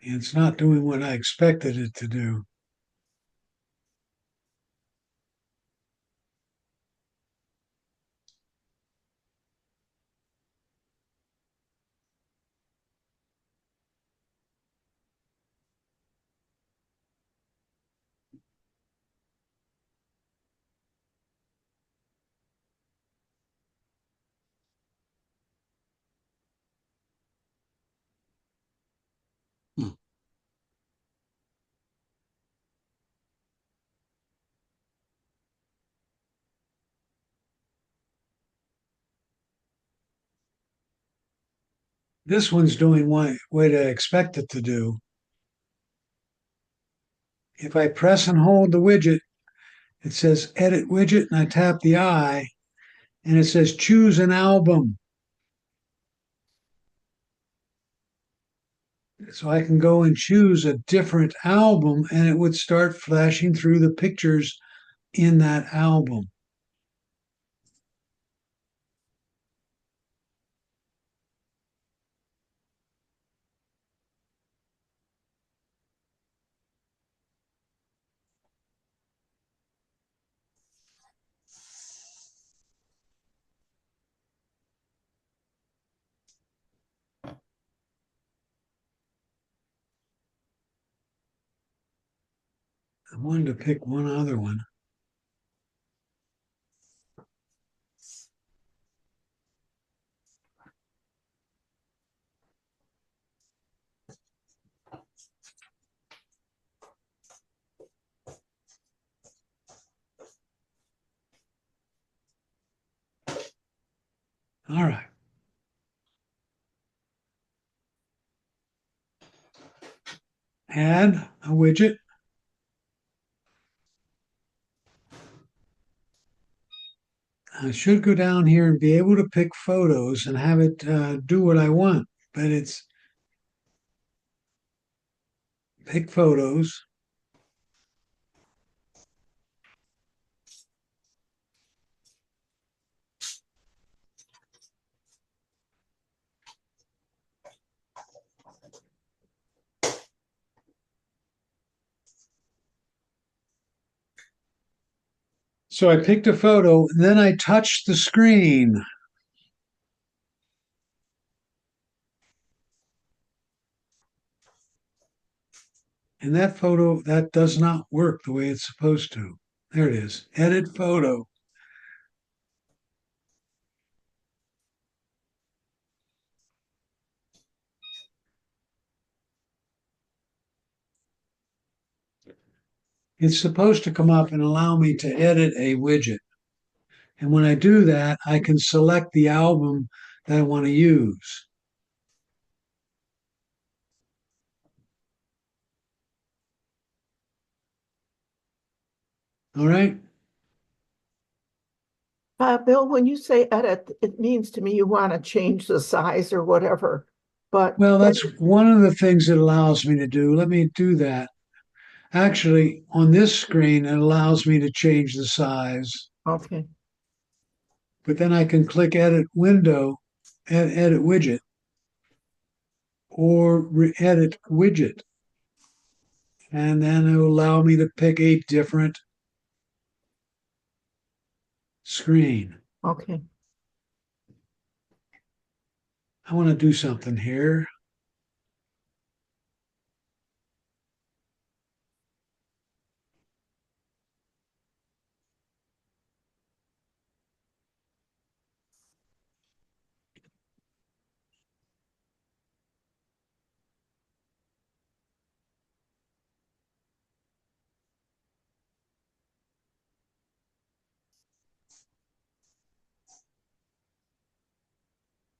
it's not doing what I expected it to do. This one's doing what I expect it to do. If I press and hold the widget, it says edit widget, and I tap the eye, and it says choose an album. So I can go and choose a different album, and it would start flashing through the pictures in that album. I wanted to pick one other one. All right. Add a widget. I should go down here and be able to pick photos and have it do what I want, but it's pick photos. So I picked a photo, and then I touched the screen. And that photo, that does not work the way it's supposed to. There it is, edit photo. It's supposed to come up and allow me to edit a widget. And when I do that, I can select the album that I want to use. All right. Bill, when you say edit, it means to me you want to change the size or whatever. But Well, that's one of the things it allows me to do. Let me do that. Actually, on this screen, it allows me to change the size. okay. But then I can click edit window, edit widget, or edit widget. And then it will allow me to pick a different screen. Okay. I want to do something here.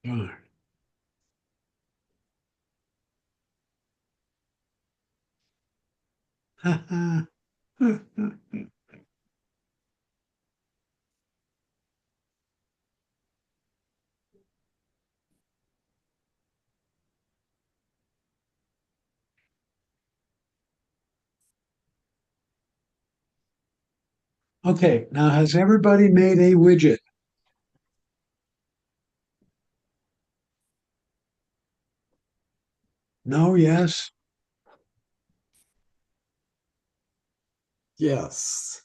Darn. Okay, now has everybody made a widget? No, yes? Yes.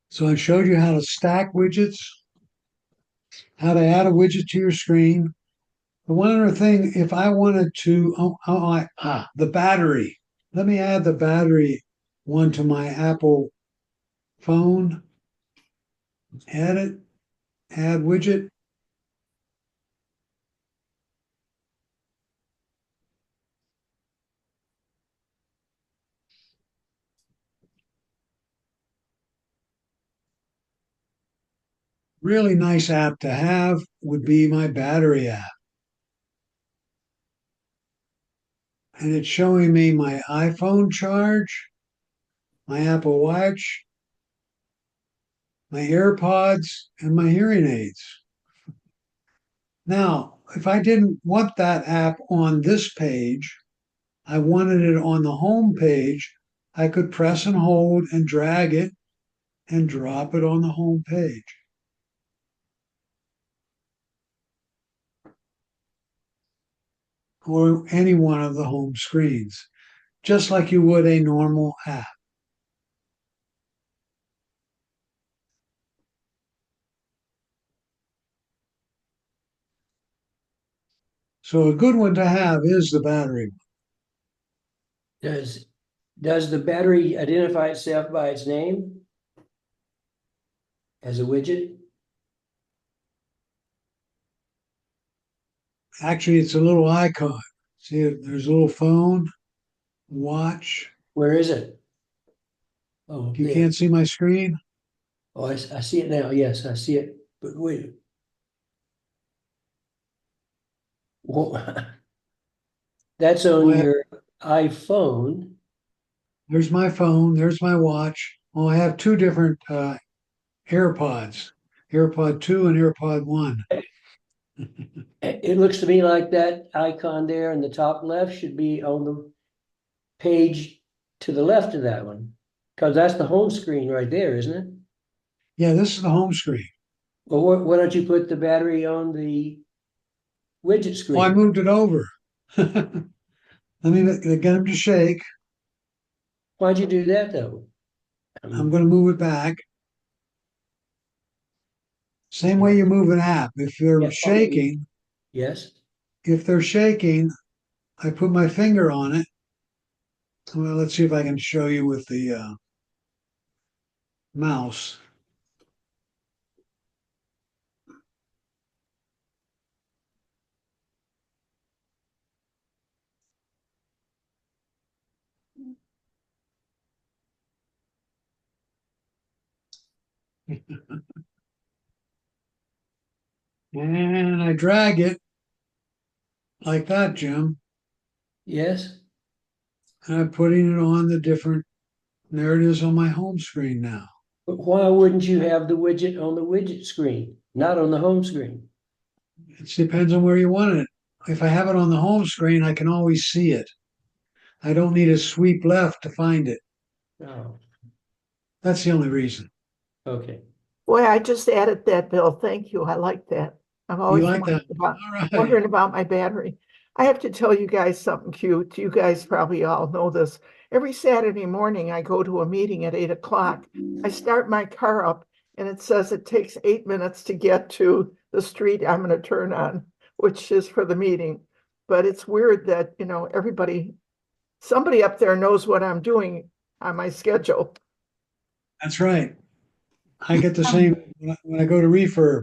So I showed you how to stack widgets, how to add a widget to your screen. But one other thing, if I wanted to, the battery. Let me add the battery one to my Apple phone. Add it, add widget. really nice app to have would be my battery app. And it's showing me my iPhone charge, my Apple Watch, my AirPods, and my hearing aids. Now, if I didn't want that app on this page, I wanted it on the home page, I could press and hold and drag it and drop it on the home page. Or any one of the home screens, just like you would a normal app. So a good one to have is the battery. Does the battery identify itself by its name as a widget? Actually, it's a little icon. See, there's a little phone, watch. Where is it? Oh, You there. can't see my screen? Oh, I see it now. Yes, I see it. But wait. Well, that's on Well, your iPhone. there's my phone, there's my watch. Well, I have two different AirPods, AirPod 2 and AirPod 1. It looks to me like that icon there in the top left should be on the page to the left of that one, because that's the home screen right there, isn't it? Yeah, this is the home screen. Well, why don't you put the battery on the widget screen? Well, I moved it over. Let me get him to shake. Why'd you do that though? I'm going to move it back. Same way you move an app. If they're Yeah. shaking, Yes. if they're shaking, I put my finger on it. Well, let's see if I can show you with the mouse. And I drag it like that, Jim. Yes. And I'm putting it on the different, there it is on my home screen now. But why wouldn't you have the widget on the widget screen, not on the home screen? It depends on where you want it. If I have it on the home screen, I can always see it. I don't need to sweep left to find it. Oh, That's the only reason. okay. Boy, I just added that, Bill. Thank you. I like that. I'm always like that? wondering All right. about my battery. I have to tell you guys something cute. You guys probably all know this. Every Saturday morning, I go to a meeting at 8 o'clock. I start my car up and it says it takes 8 minutes to get to the street I'm going to turn on, which is for the meeting. But it's weird that, somebody up there knows what I'm doing on my schedule. That's right. I get the same when I go to refurb.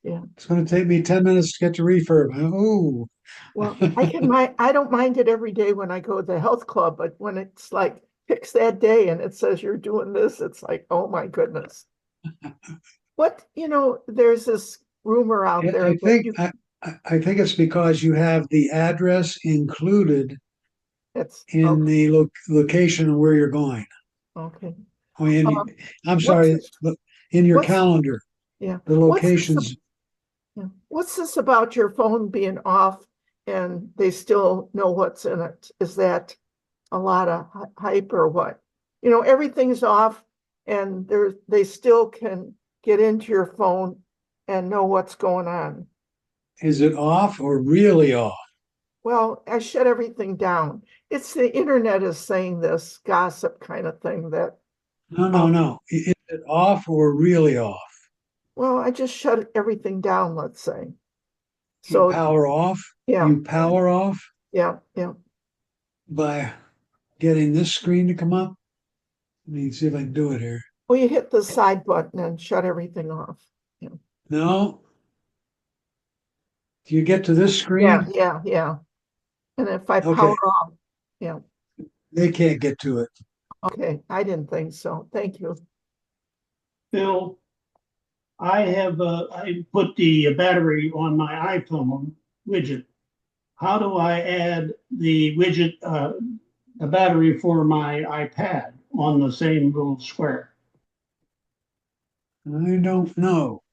Yeah. It's going to take me 10 minutes to get to refurb. Oh, Well, I don't mind it every day when I go to the health club, but when it's like picks that day and it says you're doing this, it's like, oh my goodness. There's this rumor out there. I think it's because you have the address included in okay. the location of where you're going. Okay. I mean, I'm what's sorry, this- in your what's- calendar, Yeah. the locations. What's this about your phone being off and they still know what's in it? Is that a lot of hype or what? Everything's off and they still can get into your phone and know what's going on. Is it off or really off? Well, I shut everything down. It's the internet is saying this gossip kind of thing that, No. Is it off or really off? well, I just shut everything down, let's say. You So, power off? yeah, You power off yeah. by getting this screen to come up? Let me see if I can do it here. Well, you hit the side button and shut everything off. No? Do you get to this screen? Yeah. And if I Okay. power off, yeah, They can't get to it. okay, I didn't think so. Thank you. Bill, I put the battery on my iPhone widget. How do I add the widget, the battery for my iPad on the same little square? I don't know.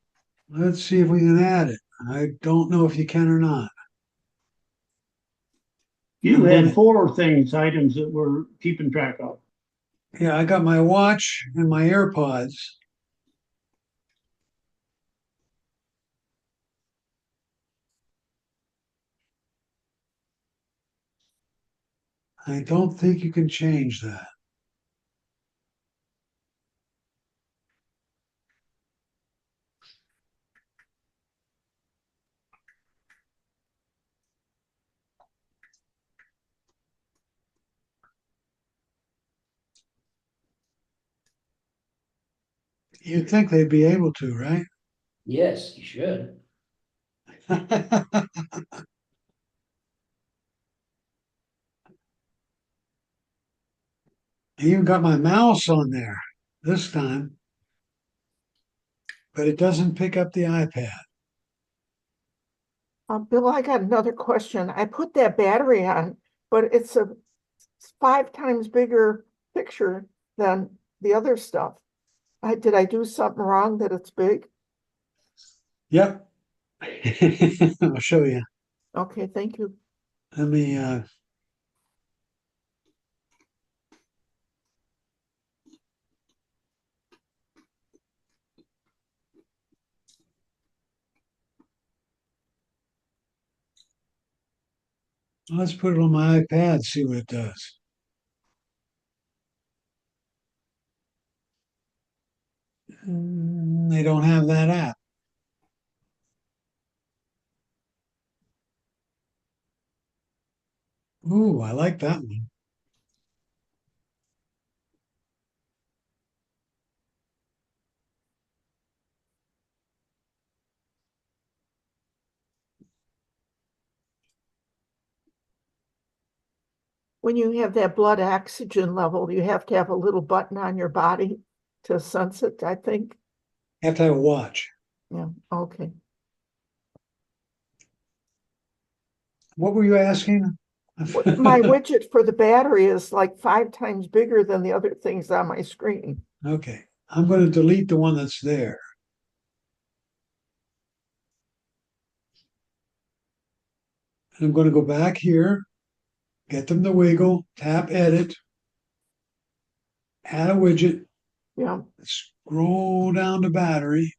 Let's see if we can add it. I don't know if you can or not. You I'm had gonna- four items that we're keeping track of. Yeah, I got my watch and my AirPods. I don't think you can change that. You'd think they'd be able to, right? Yes, you should. I even got my mouse on there this time, but it doesn't pick up the iPad. Bill, I got another question. I put that battery on, but it's a 5 times bigger picture than the other stuff. Did I do something wrong that it's big? Yep. I'll show you. Okay, thank you. Let me let's put it on my iPad, see what it does. They don't have that app. Ooh, I like that one. When you have that blood oxygen level, you have to have a little button on your body to sense it, I think. You have to have a watch. Yeah, okay. What were you asking? My widget for the battery is like 5 times bigger than the other things on my screen. Okay, I'm going to delete the one that's there. I'm going to go back here, get them to wiggle, tap edit, add a widget, Yeah, scroll down to battery,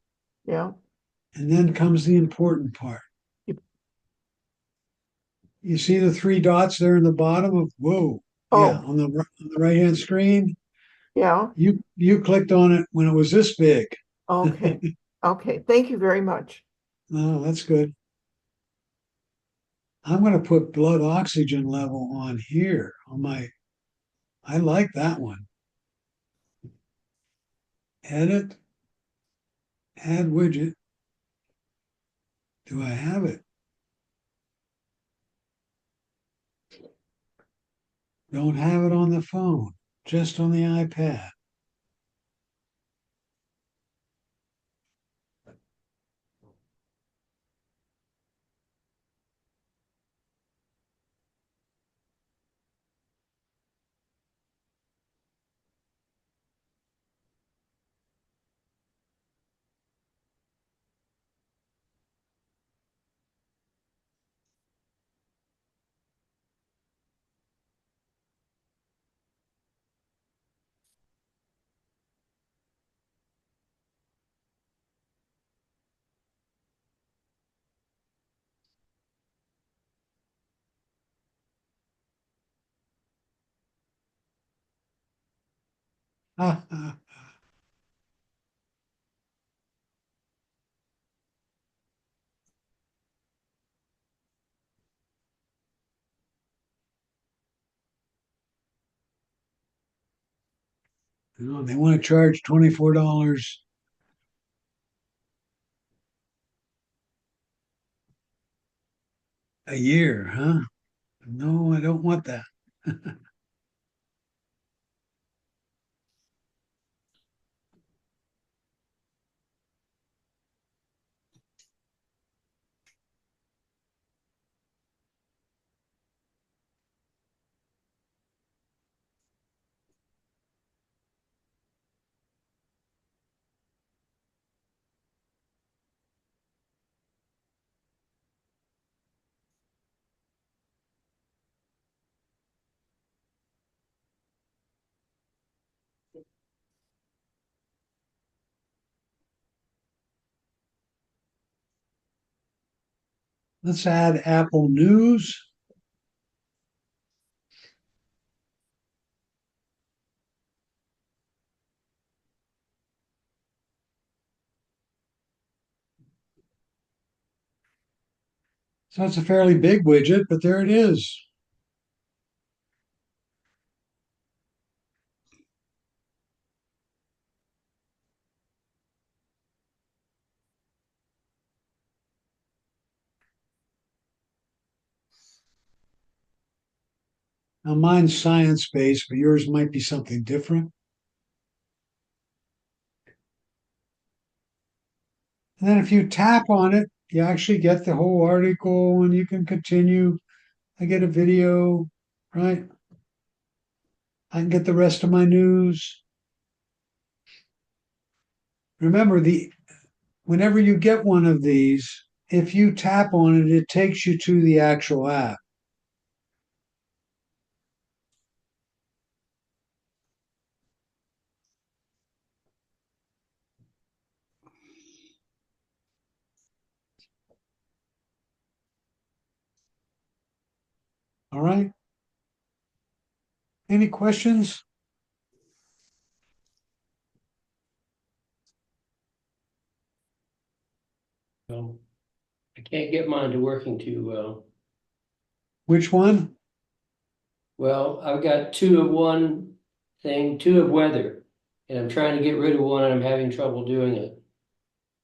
yeah. and then comes the important part. You see the 3 dots there in the bottom of, whoa, yeah, Oh, on the right-hand screen. yeah, You clicked on it when it was this big. okay. Okay, thank you very much. Oh, that's good. I'm going to put blood oxygen level on here on my, I like that one. Edit, add widget. Do I have it? Don't have it on the phone, just on the iPad. You know, they want to charge $24 a year, huh? No, I don't want that. let's add Apple News. So it's a fairly big widget, but there it is. Now mine's science-based, but yours might be something different. And then if you tap on it, you actually get the whole article and you can continue. I get a video, right? I can get the rest of my news. Remember, whenever you get one of these, if you tap on it, it takes you to the actual app. All right. Any questions? No, I can't get mine to working too well. Which one? Well, I've got two of one thing, two of weather, and I'm trying to get rid of one and I'm having trouble doing it.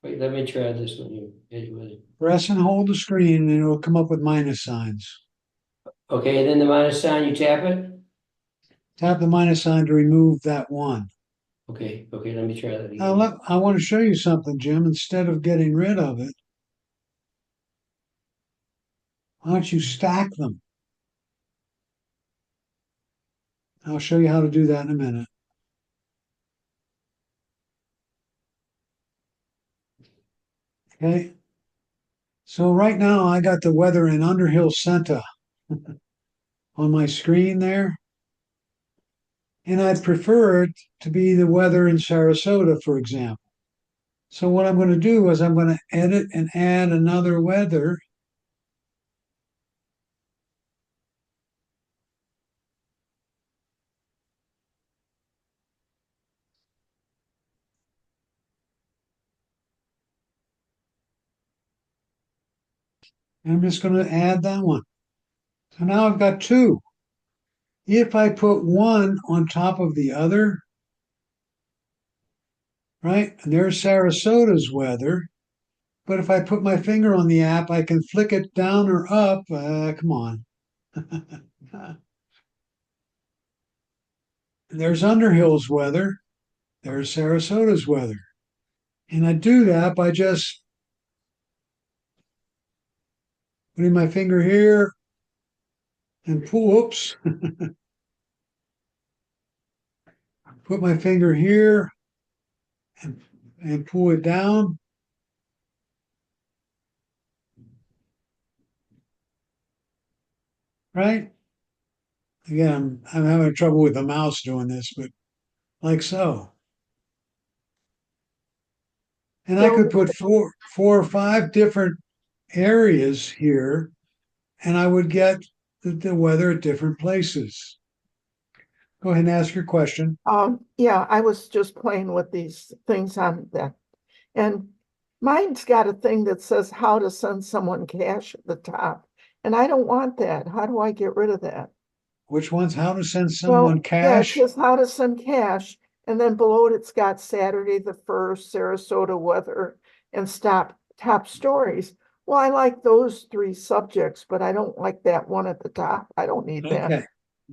Wait, let me try this one here. Edge weather. Press and hold the screen and it'll come up with minus signs. Okay, and then the minus sign, you tap it? Tap the minus sign to remove that one. Okay, let me try that Now, again. I want to show you something, Jim. Instead of getting rid of it, why don't you stack them? I'll show you how to do that in a minute. Okay. So right now I got the weather in Underhill Center on my screen there. And I'd prefer it to be the weather in Sarasota, for example. So what I'm going to do is I'm going to edit and add another weather. And I'm just going to add that one. So now I've got two. If I put one on top of the other, right, and there's Sarasota's weather. But if I put my finger on the app, I can flick it down or up. Come on. There's Underhill's weather. There's Sarasota's weather. And I do that by just putting my finger here and pull, oops. Put my finger here and pull it down. Right? Again, I'm having trouble with the mouse doing this, but like so. And I could put four or five different areas here, and I would get the weather at different places. Go ahead and ask your question. Yeah, I was just playing with these things on that. And mine's got a thing that says how to send someone cash at the top. And I don't want that. How do I get rid of that? Which one's how to send someone Yeah, cash? it says how to send cash. And then below it, it's got Saturday the 1st, Sarasota weather, and top stories. Well, I like those three subjects, but I don't like that one at the top. I don't need that. Okay.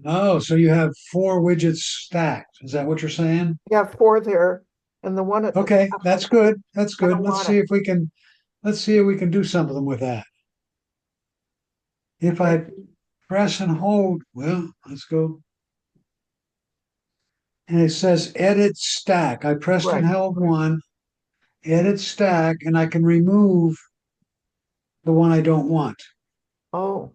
Oh, so you have four widgets stacked. Is that what you're saying? You have four there, and the one at the Okay, top. that's good. That's I good. don't Let's want see it. if we can do something with that. If I press and hold, well, let's go. And it says edit stack. I pressed and Right. held one, edit stack, and I can remove the one I don't want. Oh,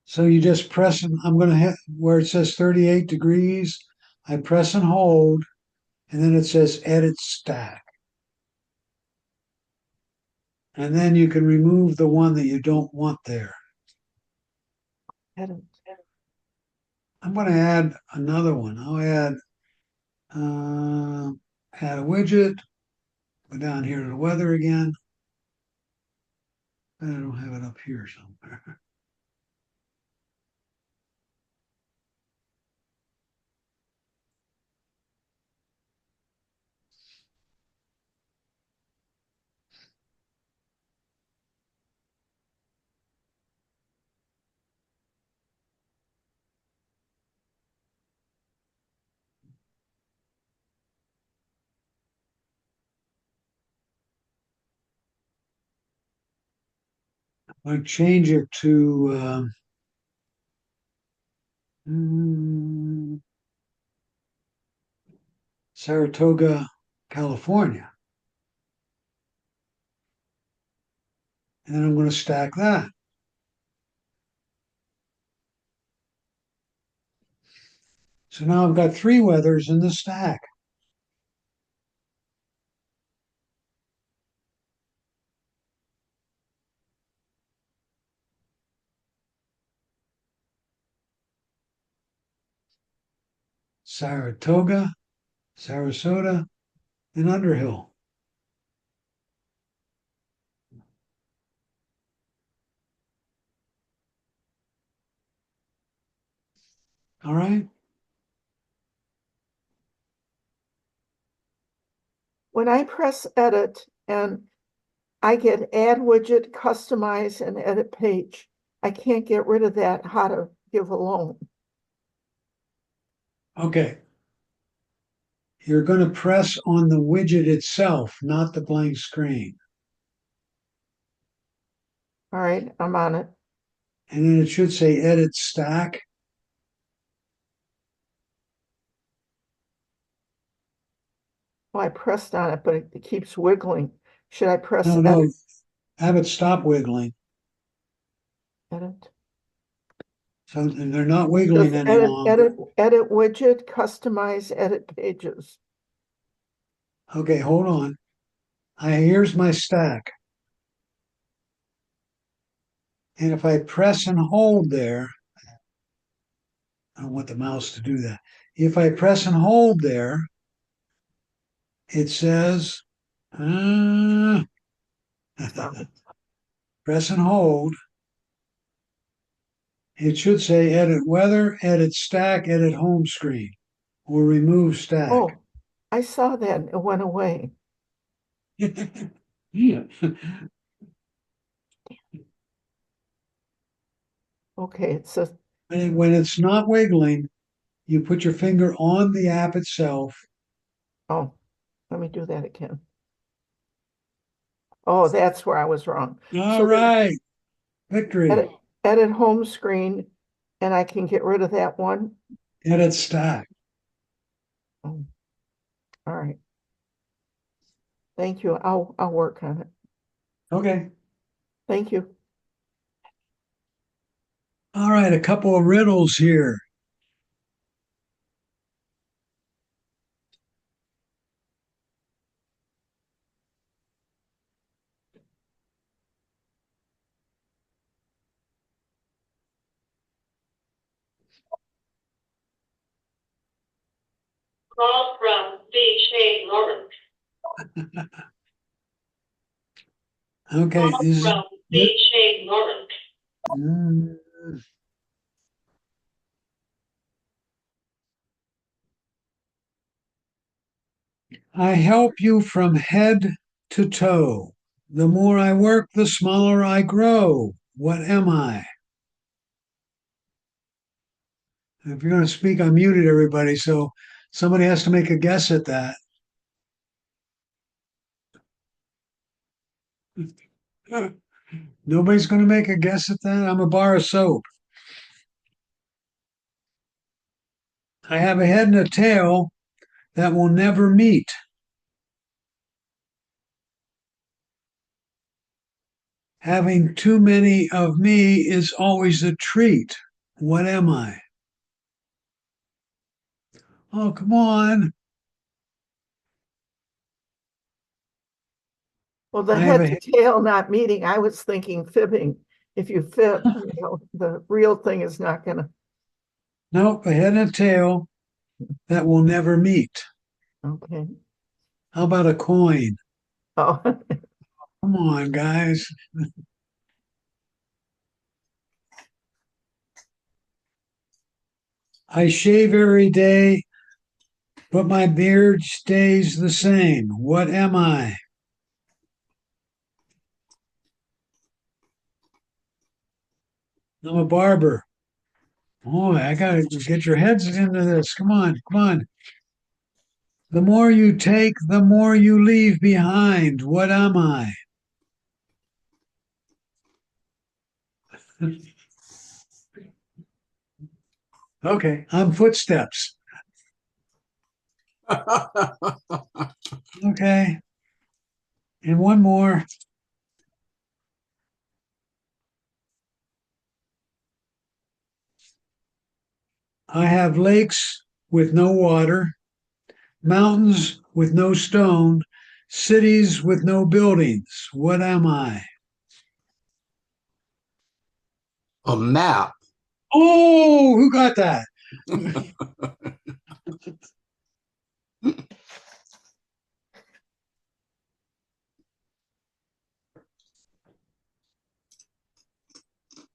So you just press, and I'm going to hit where it says 38 degrees. I press and hold, And then it says edit stack. And then you can remove the one that you don't want there. Edit. I'm going to add another one. I'll add a widget. Go down here to the weather again. I don't have it up here somewhere. I change it to Saratoga, California. And then I'm going to stack that. So now I've got 3 weathers in the stack. Saratoga, Sarasota, and Underhill. All right. When I press edit and I get add widget, customize, and edit page, I can't get rid of that how to give a loan. Okay. You're going to press on the widget itself, not the blank screen. All right, I'm on it. And then it should say edit stack. Well, I pressed on it, but it keeps wiggling. Should I press No, no, edit? have it stop wiggling. Edit. So they're not wiggling Just any longer. edit widget, customize, edit pages. Okay, hold on. Here's my stack. And if I press and hold there, I don't want the mouse to do that. If I press and hold there, it says, press and hold. It should say edit weather, edit stack, edit home screen, or remove stack. Oh, I saw that. It went away. Yeah. Okay, it says, And when it's not wiggling, you put your finger on the app itself. oh, let me do that again. Oh, that's where I was wrong. All So right. Victory. edit home screen, and I can get rid of that one. Edit stack. Oh, all right. Thank you. I'll work on it. Okay. Thank you. All right, a couple of riddles here. Call from B.J. Norton. Okay, Call this is from B.J. Norton. I help you from head to toe. The more I work, the smaller I grow. What am I? If you're going to speak, I muted everybody, so somebody has to make a guess at that. Nobody's going to make a guess at that? I'm a bar of soap. I have a head and a tail that will never meet. Having too many of me is always a treat. What am I? Oh, come on. Well, the I have head to tail not meeting, I was thinking fibbing. If you fib, the real thing is not gonna, Nope, a head and a tail that will never meet. okay. How about a coin? Oh, Come on, guys. I shave every day, but my beard stays the same. What am I? I'm a barber. Boy, I gotta get your heads into this. Come on, come on. The more you take, the more you leave behind. What am I? Okay, I'm footsteps. Okay. And one more. I have lakes with no water, mountains with no stone, cities with no buildings. What am I? A map. Oh, who got that?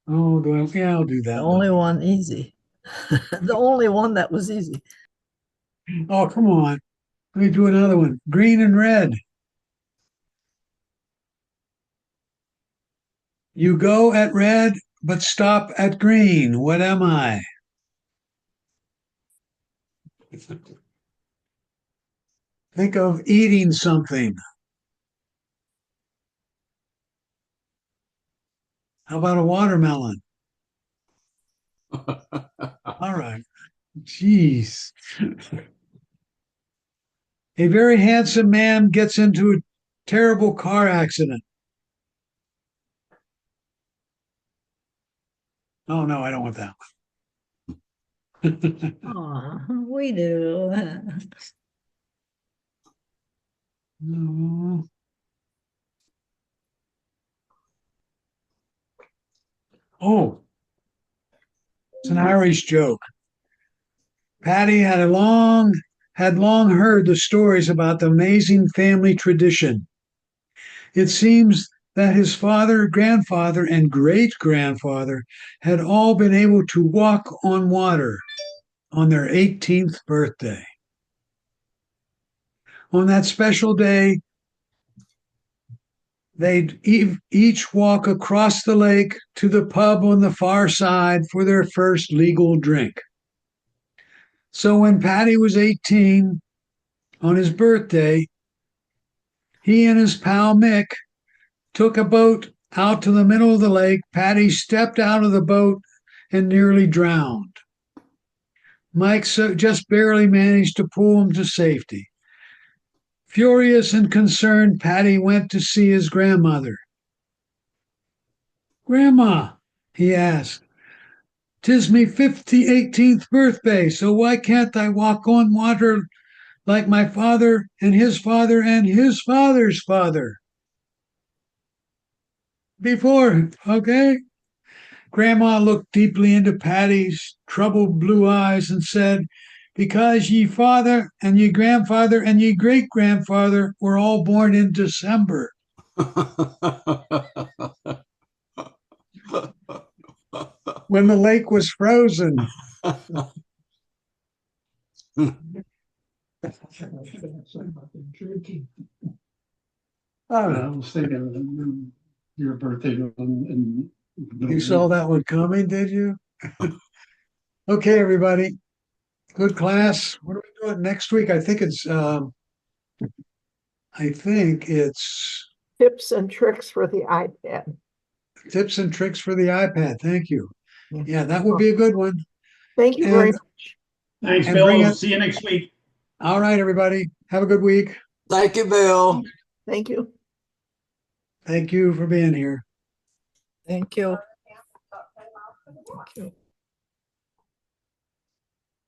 Oh, yeah, I'll do The that only one. one easy. The only one that was easy. Oh, come on. Let me do another one. Green and red. You go at red, but stop at green. What am I? Think of eating something. How about a watermelon? All right. Jeez. A very handsome man gets into a terrible car accident. Oh, no, I don't want that one. Aw, we do. No. Oh, it's an Irish joke. Patty had long heard the stories about the amazing family tradition. It seems that his father, grandfather, and great grandfather had all been able to walk on water on their 18th birthday. On that special day, they'd each walk across the lake to the pub on the far side for their first legal drink. So when Patty was 18 on his birthday, he and his pal Mick took a boat out to the middle of the lake. Patty stepped out of the boat and nearly drowned. Mike just barely managed to pull him to safety. Furious and concerned, Patty went to see his grandmother. Grandma, he asked, "'tis me 18th birthday, so why can't I walk on water like my father and his father and his father's father? Before, okay?" Grandma looked deeply into Patty's troubled blue eyes and said, "Because ye father and ye grandfather and ye great grandfather were all born in December." When the lake was frozen. I don't know. I was thinking your birthday and You saw that one coming, did you? Okay, everybody. Good class. What are we doing next week? I think it's tips and tricks for the iPad. tips and tricks for the iPad. Thank you. Yeah. Yeah, that will be a good one. Thank you very much. Thanks, And Bill. See you next week. All right, everybody. Have a good week. Thank you, Bill. Thank you. Thank you for being here. Thank you. Thank you.